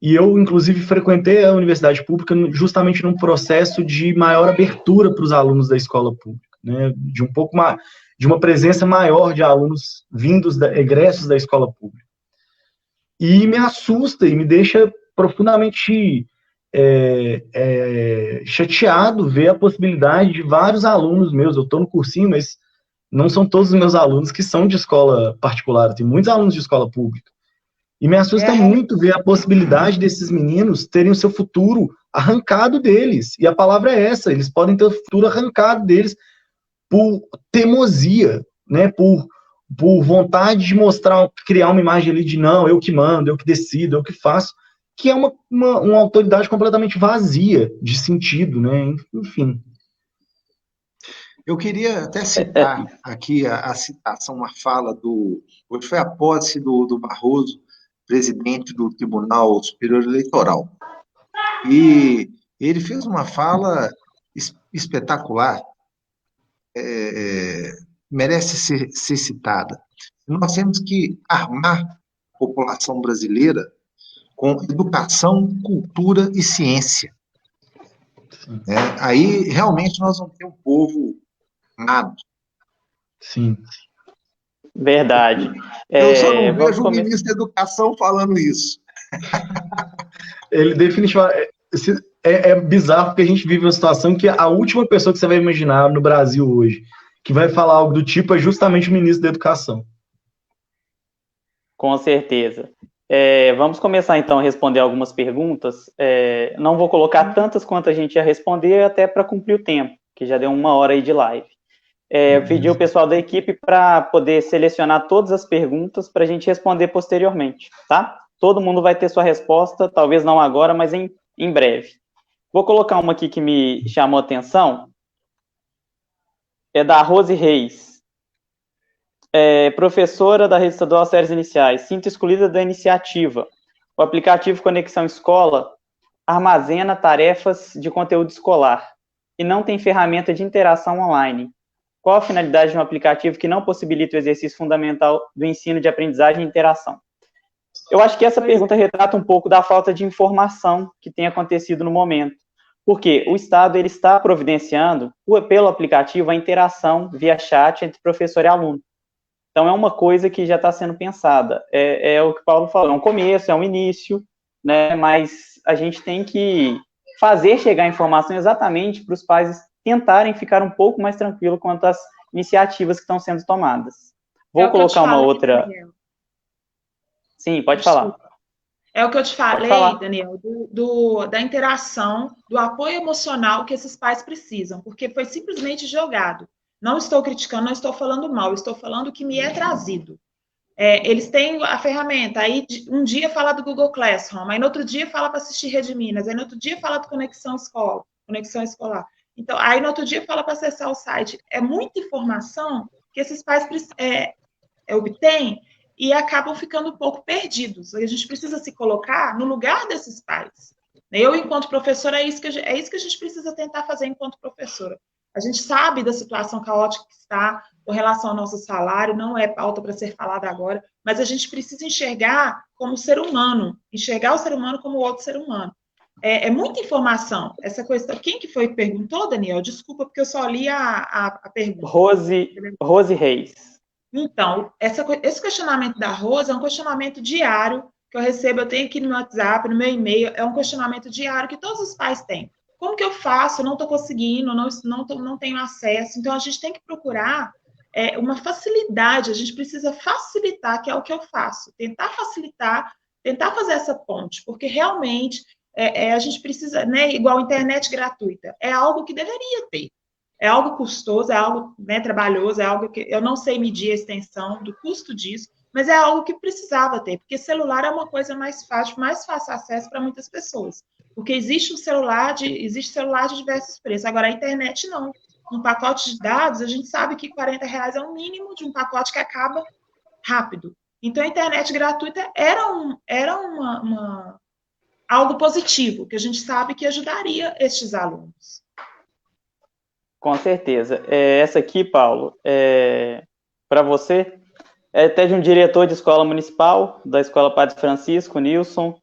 E eu, inclusive, frequentei a universidade pública justamente num processo de maior abertura para os alunos da escola pública, né? De uma presença maior de alunos egressos da escola pública. E me assusta e me deixa profundamente chateado ver a possibilidade de vários alunos meus, eu estou no cursinho, mas não são todos os meus alunos que são de escola particular, tem muitos alunos de escola pública. E me assusta muito ver a possibilidade desses meninos terem o seu futuro arrancado deles. E a palavra é essa, eles podem ter o futuro arrancado deles por teimosia, né? Por vontade de criar uma imagem ali de não, eu que mando, eu que decido, eu que faço, que é uma autoridade completamente vazia de sentido, né? Enfim. Eu queria até citar aqui a citação, uma fala hoje foi a posse do Barroso, presidente do Tribunal Superior Eleitoral. E ele fez uma fala espetacular, merece ser citada. Nós temos que armar a população brasileira com educação, cultura e ciência. Né? Aí, realmente, nós vamos ter um povo amado. Sim. Verdade. Eu só não Vamos vejo o ministro da Educação falando isso. Ele definitivamente... É bizarro porque a gente vive uma situação que a última pessoa que você vai imaginar no Brasil hoje que vai falar algo do tipo é justamente o ministro da Educação. Com certeza. Vamos começar, então, a responder algumas perguntas. Não vou colocar tantas quanto a gente ia responder, até para cumprir o tempo, que já deu 1 hora aí de live. Eu pedi ao pessoal da equipe para poder selecionar todas as perguntas para a gente responder posteriormente, tá? Todo mundo vai ter sua resposta, talvez não agora, mas em breve. Vou colocar uma aqui que me chamou a atenção. É da Rose Reis. Professora da Rede Estadual Séries Iniciais. Sinto excluída da iniciativa. O aplicativo Conexão Escola armazena tarefas de conteúdo escolar e não tem ferramenta de interação online. Qual a finalidade de um aplicativo que não possibilita o exercício fundamental do ensino de aprendizagem e interação? Eu acho que essa pergunta retrata um pouco da falta de informação que tem acontecido no momento. Porque o Estado ele está providenciando, pelo aplicativo, a interação via chat entre professor e aluno. Então, é uma coisa que já está sendo pensada. É o que o Paulo falou, é um começo, é um início, né? Mas a gente tem que fazer chegar a informação exatamente para os pais tentarem ficar um pouco mais tranquilos quanto às iniciativas que estão sendo tomadas. Vou colocar uma outra... Daniel. Sim, pode falar. É o que eu te falei, Daniel, da interação, do apoio emocional que esses pais precisam, porque foi simplesmente jogado. Não estou criticando, não estou falando mal, estou falando que me é trazido. Eles têm a ferramenta, aí um dia fala do Google Classroom, aí no outro dia fala para assistir Rede Minas, aí no outro dia fala do Conexão Escolar. Então, aí no outro dia fala para acessar o site. É muita informação que esses pais obtêm e acabam ficando um pouco perdidos. A gente precisa se colocar no lugar desses pais. Eu, enquanto professora, é isso que a gente precisa tentar fazer enquanto professora. A gente sabe da situação caótica que está com relação ao nosso salário, não é pauta para ser falada agora, mas a gente precisa enxergar como ser humano, enxergar o ser humano como outro ser humano. É muita informação. Essa coisa. Quem que foi que perguntou, Daniel? Desculpa, porque eu só li a pergunta. Rose Reis. Então, esse questionamento da Rose é um questionamento diário que eu recebo, eu tenho aqui no meu WhatsApp, no meu e-mail, é um questionamento diário que todos os pais têm. Como que eu faço? Eu não estou conseguindo, não tenho acesso. Então, a gente tem que procurar uma facilidade, a gente precisa facilitar, que é o que eu faço. Tentar facilitar, tentar fazer essa ponte, porque realmente a gente precisa, né, igual internet gratuita, é algo que deveria ter. É algo custoso, é algo, né, trabalhoso, é algo que eu não sei medir a extensão do custo disso, mas é algo que precisava ter, porque celular é uma coisa mais fácil acesso para muitas pessoas. Porque existe celular de diversos preços. Agora, a internet não. Um pacote de dados, a gente sabe que R$40 é o mínimo de um pacote que acaba rápido. Então, a internet gratuita era algo positivo, que a gente sabe que ajudaria estes alunos. Com certeza. Essa aqui, Paulo, para você, é até de um diretor de escola municipal, da Escola Padre Francisco, Nilson.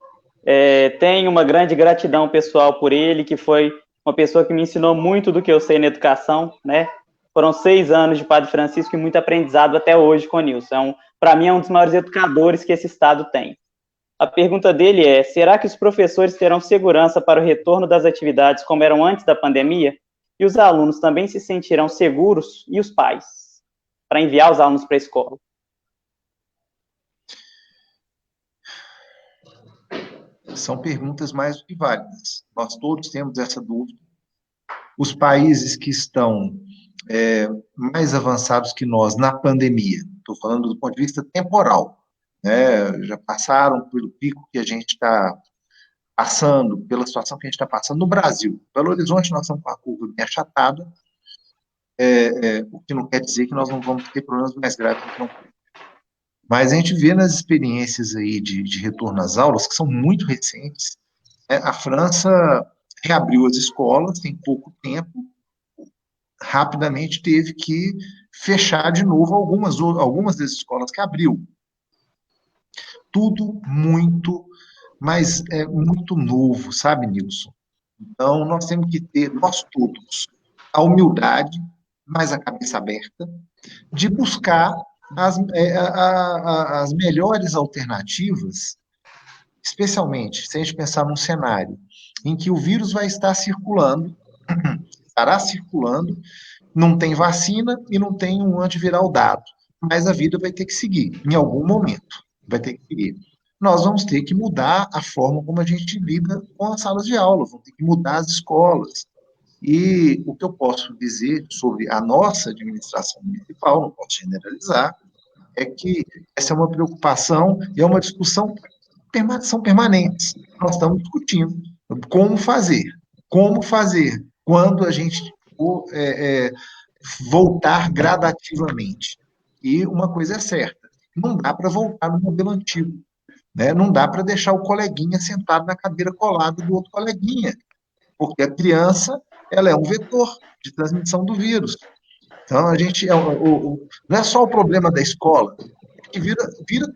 Tenho uma grande gratidão pessoal por ele, que foi uma pessoa que me ensinou muito do que eu sei na educação, né? Foram 6 anos de Padre Francisco e muito aprendizado até hoje com o Nilson. Para mim, é um dos maiores educadores que esse estado tem. A pergunta dele é: será que os professores terão segurança para o retorno das atividades como eram antes da pandemia? E os alunos também se sentirão seguros, e os pais, para enviar os alunos para a escola? São perguntas mais do que válidas. Nós todos temos essa dúvida. Os países que estão mais avançados que nós na pandemia, estou falando do ponto de vista temporal, né? Já passaram pelo pico que a gente está passando, pela situação que a gente está passando no Brasil. Belo Horizonte, nós estamos com a curva bem achatada. o que não quer dizer que nós não vamos ter problemas mais graves do que não. Mas a gente vê nas experiências aí de retorno às aulas, que são muito recentes, a França reabriu as escolas tem pouco tempo, rapidamente teve que fechar de novo algumas das escolas que abriu. Tudo muito, mas é muito novo, sabe, Nilson? Então, nós temos que ter, nós todos, a humildade, mas a cabeça aberta, de buscar as melhores alternativas, especialmente se a gente pensar num cenário em que o vírus vai estar circulando, estará circulando, não tem vacina e não tem um antiviral dado, mas a vida vai ter que seguir, em algum momento, vai ter que seguir. Nós vamos ter que mudar a forma como a gente lida com as salas de aula, vamos ter que mudar as escolas. E o que eu posso dizer sobre a nossa administração municipal, não posso generalizar, é que essa é uma preocupação e é uma discussão, são permanentes. Nós estamos discutindo como fazer quando a gente for voltar gradativamente. E uma coisa é certa, não dá para voltar no modelo antigo, né? Não dá para deixar o coleguinha sentado na cadeira colada do outro coleguinha, porque a criança ela é um vetor de transmissão do vírus. Então, a gente não é só o problema da escola, é que vira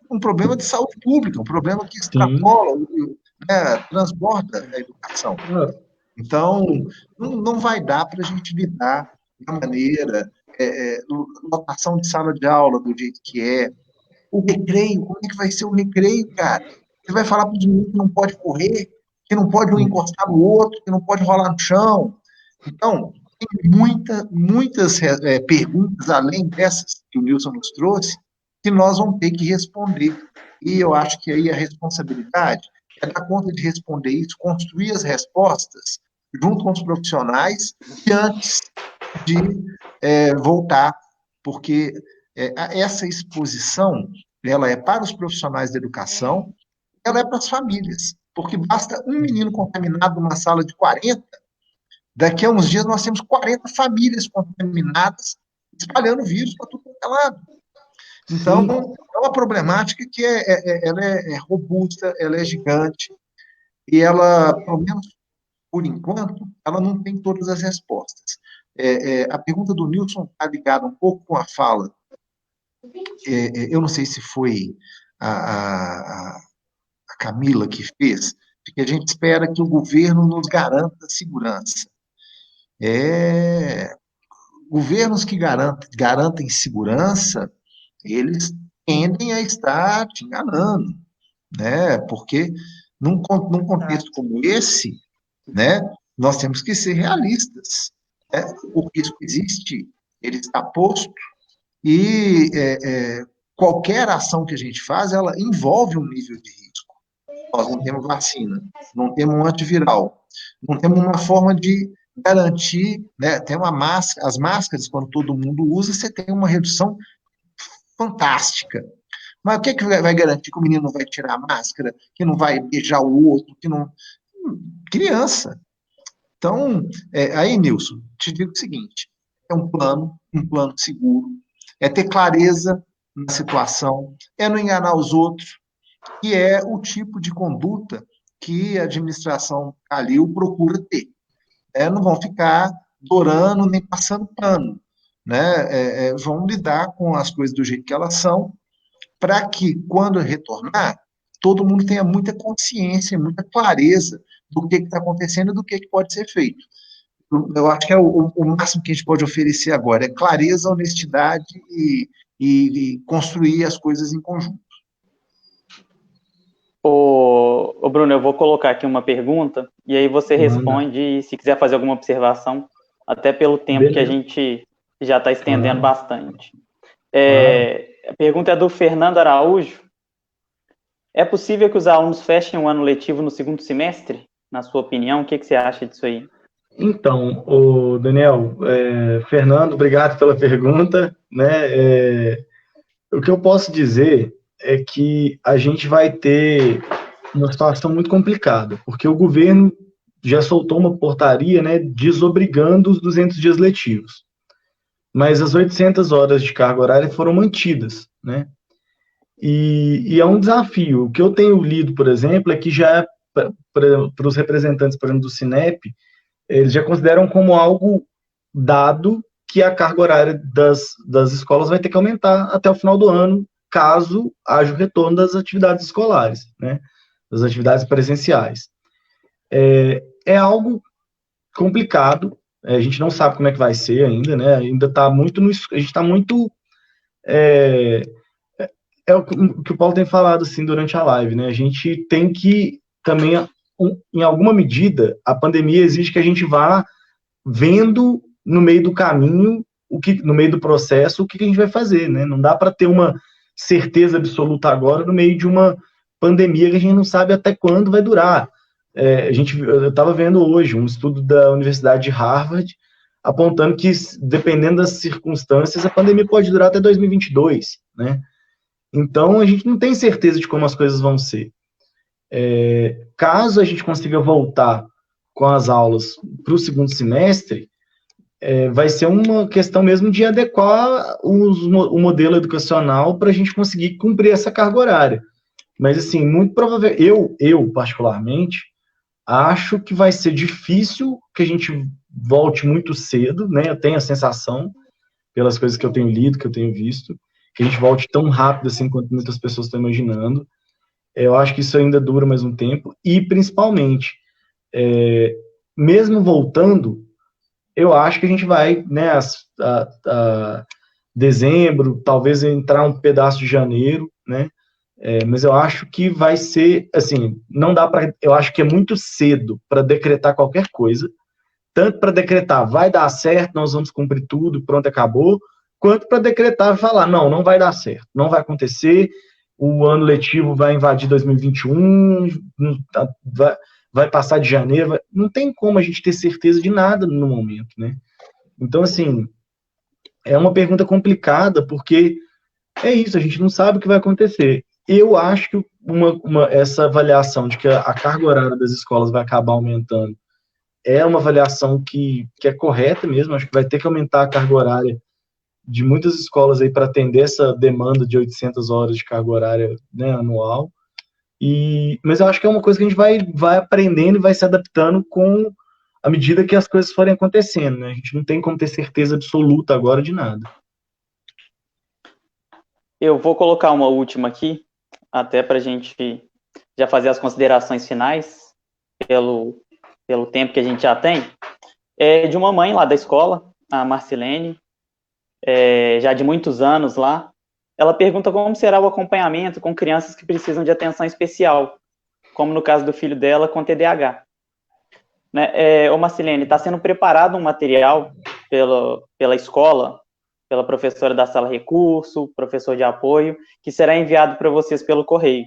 um problema de saúde pública, um problema que extrapola, né, transborda a educação. Então, não vai dar para a gente lidar da maneira, lotação de sala de aula do jeito que é. O recreio, como é que vai ser o recreio, cara? Você vai falar para os meninos que não pode correr, que não pode um encostar no outro, que não pode rolar no chão. Então, tem muitas perguntas, além dessas que o Nilson nos trouxe, que nós vamos ter que responder. E eu acho que aí a responsabilidade é dar conta de responder isso, construir as respostas junto com os profissionais e antes de voltar, porque essa exposição ela é para os profissionais da educação, ela é para as famílias, porque basta um menino contaminado numa sala de 40, daqui a uns dias nós temos 40 famílias contaminadas, espalhando vírus para tudo quanto é lado. Então, é uma problemática que ela é robusta, ela é gigante, e ela, pelo menos por enquanto, ela não tem todas as respostas. A pergunta do Nilson está ligada um pouco com a fala. Eu não sei se foi a Camila que fez, porque a gente espera que o governo nos garanta segurança. Governos que garantem segurança, eles tendem a estar te enganando, né? Porque num contexto como esse, né, nós temos que ser realistas. Né? O risco existe, ele está posto, e qualquer ação que a gente faz, ela envolve um nível de risco. Nós não temos vacina, não temos um antiviral, não temos uma forma de garantir, né, tem uma máscara, as máscaras, quando todo mundo usa, você tem uma redução fantástica. Mas o que vai garantir que o menino não vai tirar a máscara, que não vai beijar o outro, que não... Criança. Então, aí, Nilson, te digo o seguinte, é um plano seguro, é ter clareza na situação, é não enganar os outros, que é o tipo de conduta que a administração Calil procura ter. Não vão ficar dorando nem passando pano, né? Vão lidar com as coisas do jeito que elas são, para que, quando retornar, todo mundo tenha muita consciência, muita clareza do que está acontecendo e do que pode ser feito. Eu acho que é o máximo que a gente pode oferecer agora, é clareza, honestidade e construir as coisas em conjunto. Ô Bruno, eu vou colocar aqui uma pergunta, e aí você responde, se quiser fazer alguma observação, até pelo tempo que a gente já está estendendo bastante. A pergunta é do Fernando Araújo. É possível que os alunos fechem o ano letivo no segundo semestre? Na sua opinião, o que você acha disso aí? Então, Daniel, Fernando, obrigado pela pergunta, né? O que eu posso dizer é que a gente vai ter uma situação muito complicada, porque o governo já soltou uma portaria, né, desobrigando os 200 dias letivos. mas as 800 horas de carga horária foram mantidas, né? E é um desafio. O que eu tenho lido, por exemplo, é que já para os representantes, por exemplo, do Cinep, eles já consideram como algo dado que a carga horária das escolas vai ter que aumentar até o final do ano, caso haja o retorno das atividades escolares, né? Das atividades presenciais. É algo complicado, a gente não sabe como é que vai ser ainda, né? Ainda está muito a gente está muito é o que o Paulo tem falado assim durante a live, né? A gente tem que também, em alguma medida, a pandemia exige que a gente vá vendo no meio do caminho, no meio do processo, o que a gente vai fazer, né? Não dá para ter uma certeza absoluta agora no meio de uma pandemia que a gente não sabe até quando vai durar. Eu estava vendo hoje um estudo da Universidade de Harvard apontando que, dependendo das circunstâncias, a pandemia pode durar até 2022, né? Então, a gente não tem certeza de como as coisas vão ser. Caso a gente consiga voltar com as aulas para o segundo semestre, vai ser uma questão mesmo de adequar o modelo educacional para a gente conseguir cumprir essa carga horária. Mas, assim, muito provável, eu particularmente, acho que vai ser difícil que a gente volte muito cedo, né? Eu tenho a sensação, pelas coisas que eu tenho lido, que eu tenho visto, que a gente volte tão rápido assim quanto muitas pessoas estão imaginando. Eu acho que isso ainda dura mais um tempo, e principalmente, mesmo voltando, eu acho que a gente vai, né, a dezembro, talvez entrar um pedaço de janeiro, né, mas eu acho que vai ser, assim, não dá para, eu acho que é muito cedo para decretar qualquer coisa, tanto para decretar, vai dar certo, nós vamos cumprir tudo, pronto, acabou, quanto para decretar e falar, não, não vai dar certo, não vai acontecer, o ano letivo vai invadir 2021, vai passar de janeiro, não tem como a gente ter certeza de nada no momento, né? Então, assim, é uma pergunta complicada, porque é isso, a gente não sabe o que vai acontecer. Eu acho que essa avaliação de que a carga horária das escolas vai acabar aumentando é uma avaliação que é correta mesmo, acho que vai ter que aumentar a carga horária de muitas escolas aí para atender essa demanda de 800 horas de carga horária, né, anual. Mas eu acho que é uma coisa que a gente vai aprendendo e vai se adaptando à medida que as coisas forem acontecendo, né? A gente não tem como ter certeza absoluta agora de nada. Eu vou colocar uma última aqui, até para a gente já fazer as considerações finais, pelo tempo que a gente já tem. É de uma mãe lá da escola, a Marcilene, já de muitos anos lá. Ela pergunta como será o acompanhamento com crianças que precisam de atenção especial, como no caso do filho dela com TDAH. Né? Ô Marcilene, está sendo preparado um material pela escola, pela professora da sala recurso, professor de apoio, que será enviado para vocês pelo correio.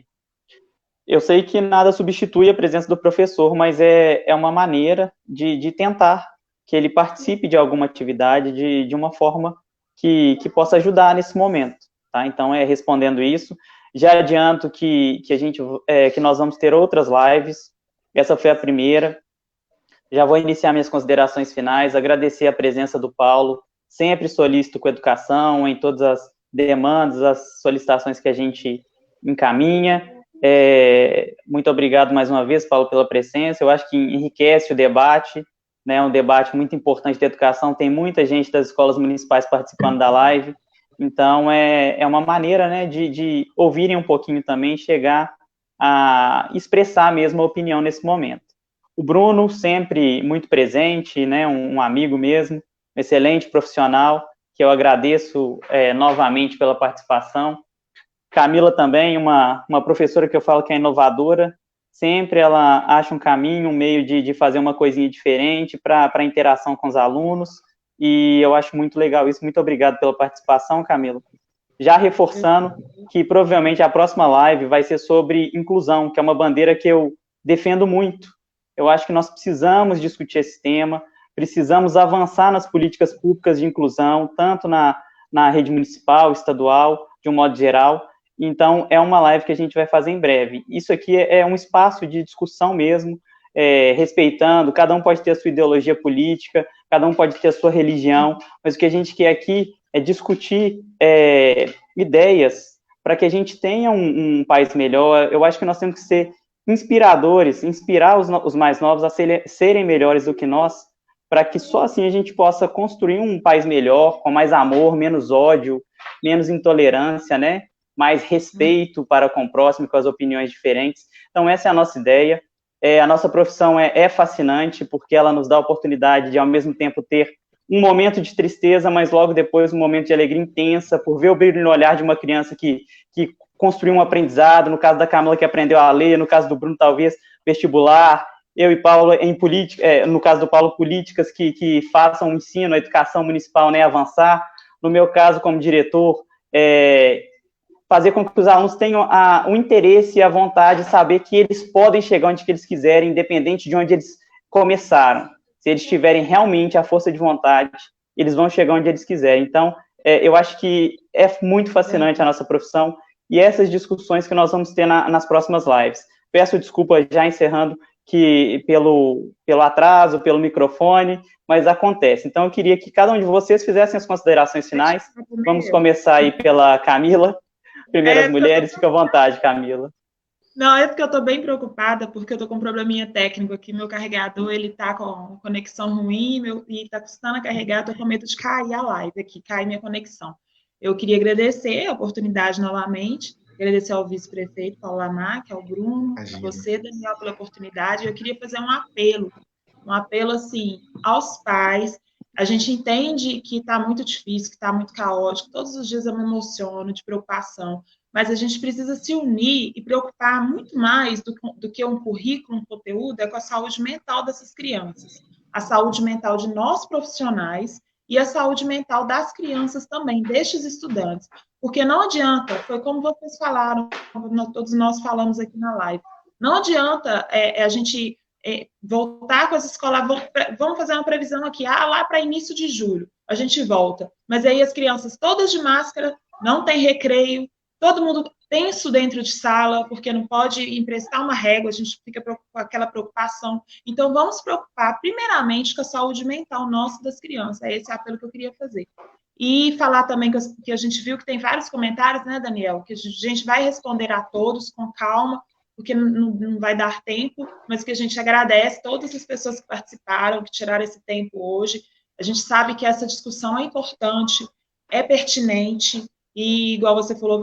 Eu sei que nada substitui a presença do professor, mas é uma maneira de tentar que ele participe de alguma atividade de uma forma que possa ajudar nesse momento. Tá? Então, respondendo isso, já adianto que nós vamos ter outras lives. Essa foi a primeira. Já vou iniciar minhas considerações finais, agradecer a presença do Paulo, sempre solícito com educação, em todas as demandas, as solicitações que a gente encaminha. Muito obrigado mais uma vez, Paulo, pela presença. Eu acho que enriquece o debate, né? Um debate muito importante de educação. Tem muita gente das escolas municipais participando da live. Então, é uma maneira, né, de ouvirem um pouquinho também, chegar a expressar mesmo a opinião nesse momento. O Bruno, sempre muito presente, né, um amigo mesmo, um excelente profissional, que eu agradeço novamente pela participação. Camila também, uma professora que eu falo que é inovadora, sempre ela acha um caminho, um meio de fazer uma coisinha diferente para a interação com os alunos, e eu acho muito legal isso. Muito obrigado pela participação, Camila. Já reforçando que provavelmente a próxima live vai ser sobre inclusão, que é uma bandeira que eu defendo muito. Eu acho que nós precisamos discutir esse tema, precisamos avançar nas políticas públicas de inclusão, tanto na rede municipal, estadual, de um modo geral. Então, é uma live que a gente vai fazer em breve. Isso aqui é um espaço de discussão mesmo, respeitando, cada um pode ter a sua ideologia política, cada um pode ter a sua religião, mas o que a gente quer aqui é discutir ideias para que a gente tenha um país melhor. Eu acho que nós temos que ser inspiradores, inspirar os mais novos a serem melhores do que nós, para que só assim a gente possa construir um país melhor, com mais amor, menos ódio, menos intolerância, né? Mais respeito para com o próximo, com as opiniões diferentes. Então, essa é a nossa ideia. A nossa profissão é fascinante, porque ela nos dá a oportunidade de, ao mesmo tempo, ter um momento de tristeza, mas logo depois um momento de alegria intensa, por ver o brilho no olhar de uma criança que construiu um aprendizado, no caso da Camila, que aprendeu a ler, no caso do Bruno, talvez, vestibular, eu e Paulo em política, no caso do Paulo, políticas que façam o ensino, a educação municipal, né, avançar. No meu caso, como diretor, fazer com que os alunos tenham o interesse e a vontade de saber que eles podem chegar onde que eles quiserem, independente de onde eles começaram. Se eles tiverem realmente a força de vontade, eles vão chegar onde eles quiserem. Então, eu acho que é muito fascinante a nossa profissão e essas discussões que nós vamos ter nas próximas lives. Peço desculpa já encerrando pelo atraso, pelo microfone, mas acontece. Então, eu queria que cada um de vocês fizessem as considerações finais. Vamos começar aí pela Camila. Primeiras mulheres, fica à vontade, Camila. Não, é porque eu estou bem preocupada, porque eu estou com um probleminha técnico aqui, meu carregador, ele está com conexão ruim, e está custando a carregar, estou com medo de cair a live aqui, cair minha conexão. Eu queria agradecer a oportunidade novamente, agradecer ao vice-prefeito Paulo Lamarck, ao Bruno, a você, Daniel, pela oportunidade. Eu queria fazer um apelo, assim, aos pais. A gente entende que está muito difícil, que está muito caótico, todos os dias eu me emociono de preocupação, mas a gente precisa se unir e preocupar muito mais do que um currículo, um conteúdo, com a saúde mental dessas crianças, a saúde mental de nós profissionais e a saúde mental das crianças também, destes estudantes, porque não adianta, foi como vocês falaram, todos nós falamos aqui na live, não adianta a gente voltar com as escolas, vamos fazer uma previsão aqui, lá para início de julho, a gente volta, mas aí as crianças todas de máscara, não tem recreio, todo mundo tenso dentro de sala, porque não pode emprestar uma régua, a gente fica com aquela preocupação. Então, vamos preocupar, primeiramente, com a saúde mental nossa das crianças. É esse apelo que eu queria fazer. E falar também que a gente viu que tem vários comentários, né, Daniel? Que a gente vai responder a todos com calma, porque não vai dar tempo, mas que a gente agradece todas as pessoas que participaram, que tiraram esse tempo hoje. A gente sabe que essa discussão é importante, é pertinente, e, igual você falou,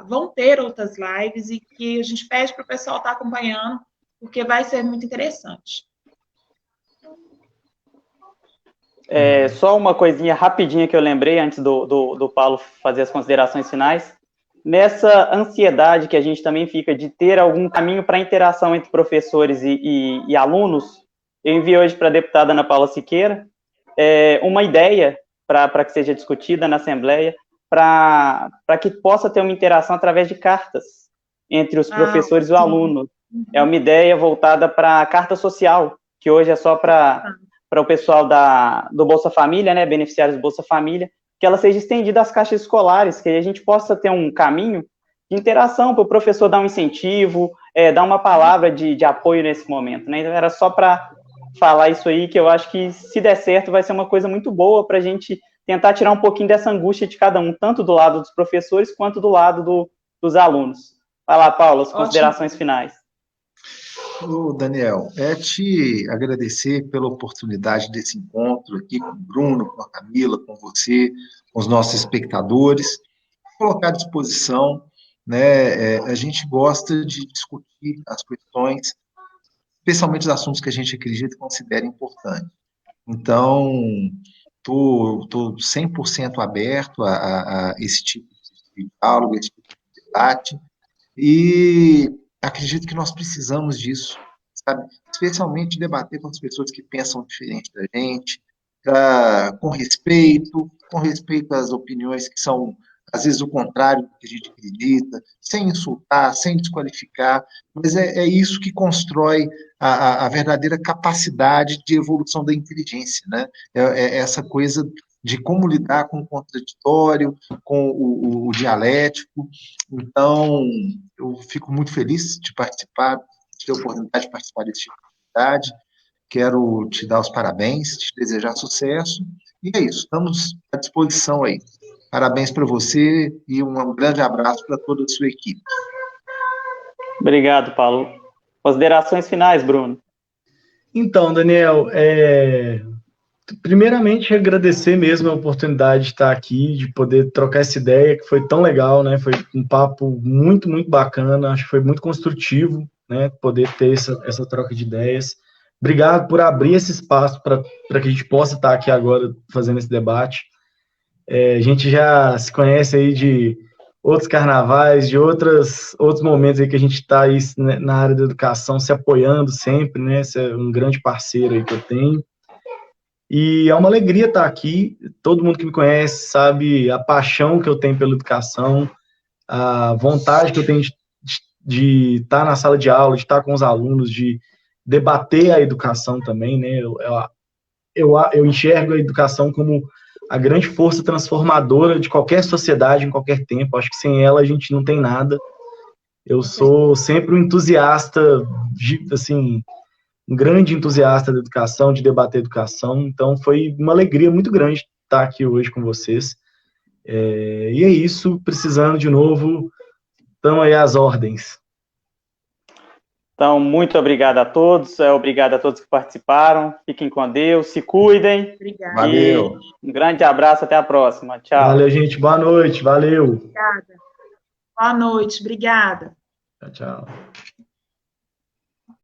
vão ter outras lives e que a gente pede para o pessoal estar acompanhando, porque vai ser muito interessante. Só uma coisinha rapidinha que eu lembrei, antes do Paulo fazer as considerações finais. Nessa ansiedade que a gente também fica de ter algum caminho para interação entre professores e alunos, eu enviei hoje para a deputada Ana Paula Siqueira uma ideia para que seja discutida na Assembleia, para que possa ter uma interação através de cartas entre os professores e o aluno. É uma ideia voltada para a carta social, que hoje é só para o pessoal do Bolsa Família, né, beneficiários do Bolsa Família, que ela seja estendida às caixas escolares, que a gente possa ter um caminho de interação para o professor dar um incentivo, dar uma palavra de apoio nesse momento, né? Então, era só para falar isso aí, que eu acho que, se der certo, vai ser uma coisa muito boa para a gente tentar tirar um pouquinho dessa angústia de cada um, tanto do lado dos professores, quanto do lado dos alunos. Vai lá, Paulo, as considerações finais. Daniel, te agradecer pela oportunidade desse encontro aqui com o Bruno, com a Camila, com você, com os nossos espectadores, colocar à disposição, né? A gente gosta de discutir as questões, especialmente os assuntos que a gente acredita e considera importantes. Então, estou 100% aberto a esse tipo de diálogo, esse tipo de debate, e acredito que nós precisamos disso, sabe? Especialmente debater com as pessoas que pensam diferente da gente, com respeito às opiniões que são, às vezes, o contrário do que a gente acredita, sem insultar, sem desqualificar, mas é isso que constrói a verdadeira capacidade de evolução da inteligência, né? Essa coisa de como lidar com o contraditório, com o dialético. Então, eu fico muito feliz de participar, de ter a oportunidade de participar desse tipo de oportunidade. Quero te dar os parabéns, te desejar sucesso. E é isso, estamos à disposição aí. Parabéns para você e um grande abraço para toda a sua equipe. Obrigado, Paulo. Considerações finais, Bruno. Então, Daniel, primeiramente agradecer mesmo a oportunidade de estar aqui, de poder trocar essa ideia, que foi tão legal, né? Foi um papo muito, muito bacana, acho que foi muito construtivo, né? Poder ter essa troca de ideias. Obrigado por abrir esse espaço para que a gente possa estar aqui agora fazendo esse debate. A gente já se conhece aí de outros carnavais, de outros momentos aí que a gente está aí na área da educação, se apoiando sempre, né? Você é um grande parceiro aí que eu tenho. E é uma alegria estar aqui. Todo mundo que me conhece sabe a paixão que eu tenho pela educação, a vontade que eu tenho de estar na sala de aula, de estar com os alunos, de debater a educação também, né? Eu enxergo a educação como a grande força transformadora de qualquer sociedade, em qualquer tempo. Acho que sem ela a gente não tem nada. Eu sou sempre um entusiasta, assim, um grande entusiasta da educação, de debater educação. Então, foi uma alegria muito grande estar aqui hoje com vocês. E é isso, precisando de novo, estamos aí às ordens. Então, muito obrigado a todos, obrigado a todos que participaram, fiquem com Deus, se cuidem. Obrigada. Valeu. Um grande abraço, até a próxima. Tchau. Valeu, gente, boa noite, valeu. Obrigada. Boa noite, obrigada. Tchau, tchau.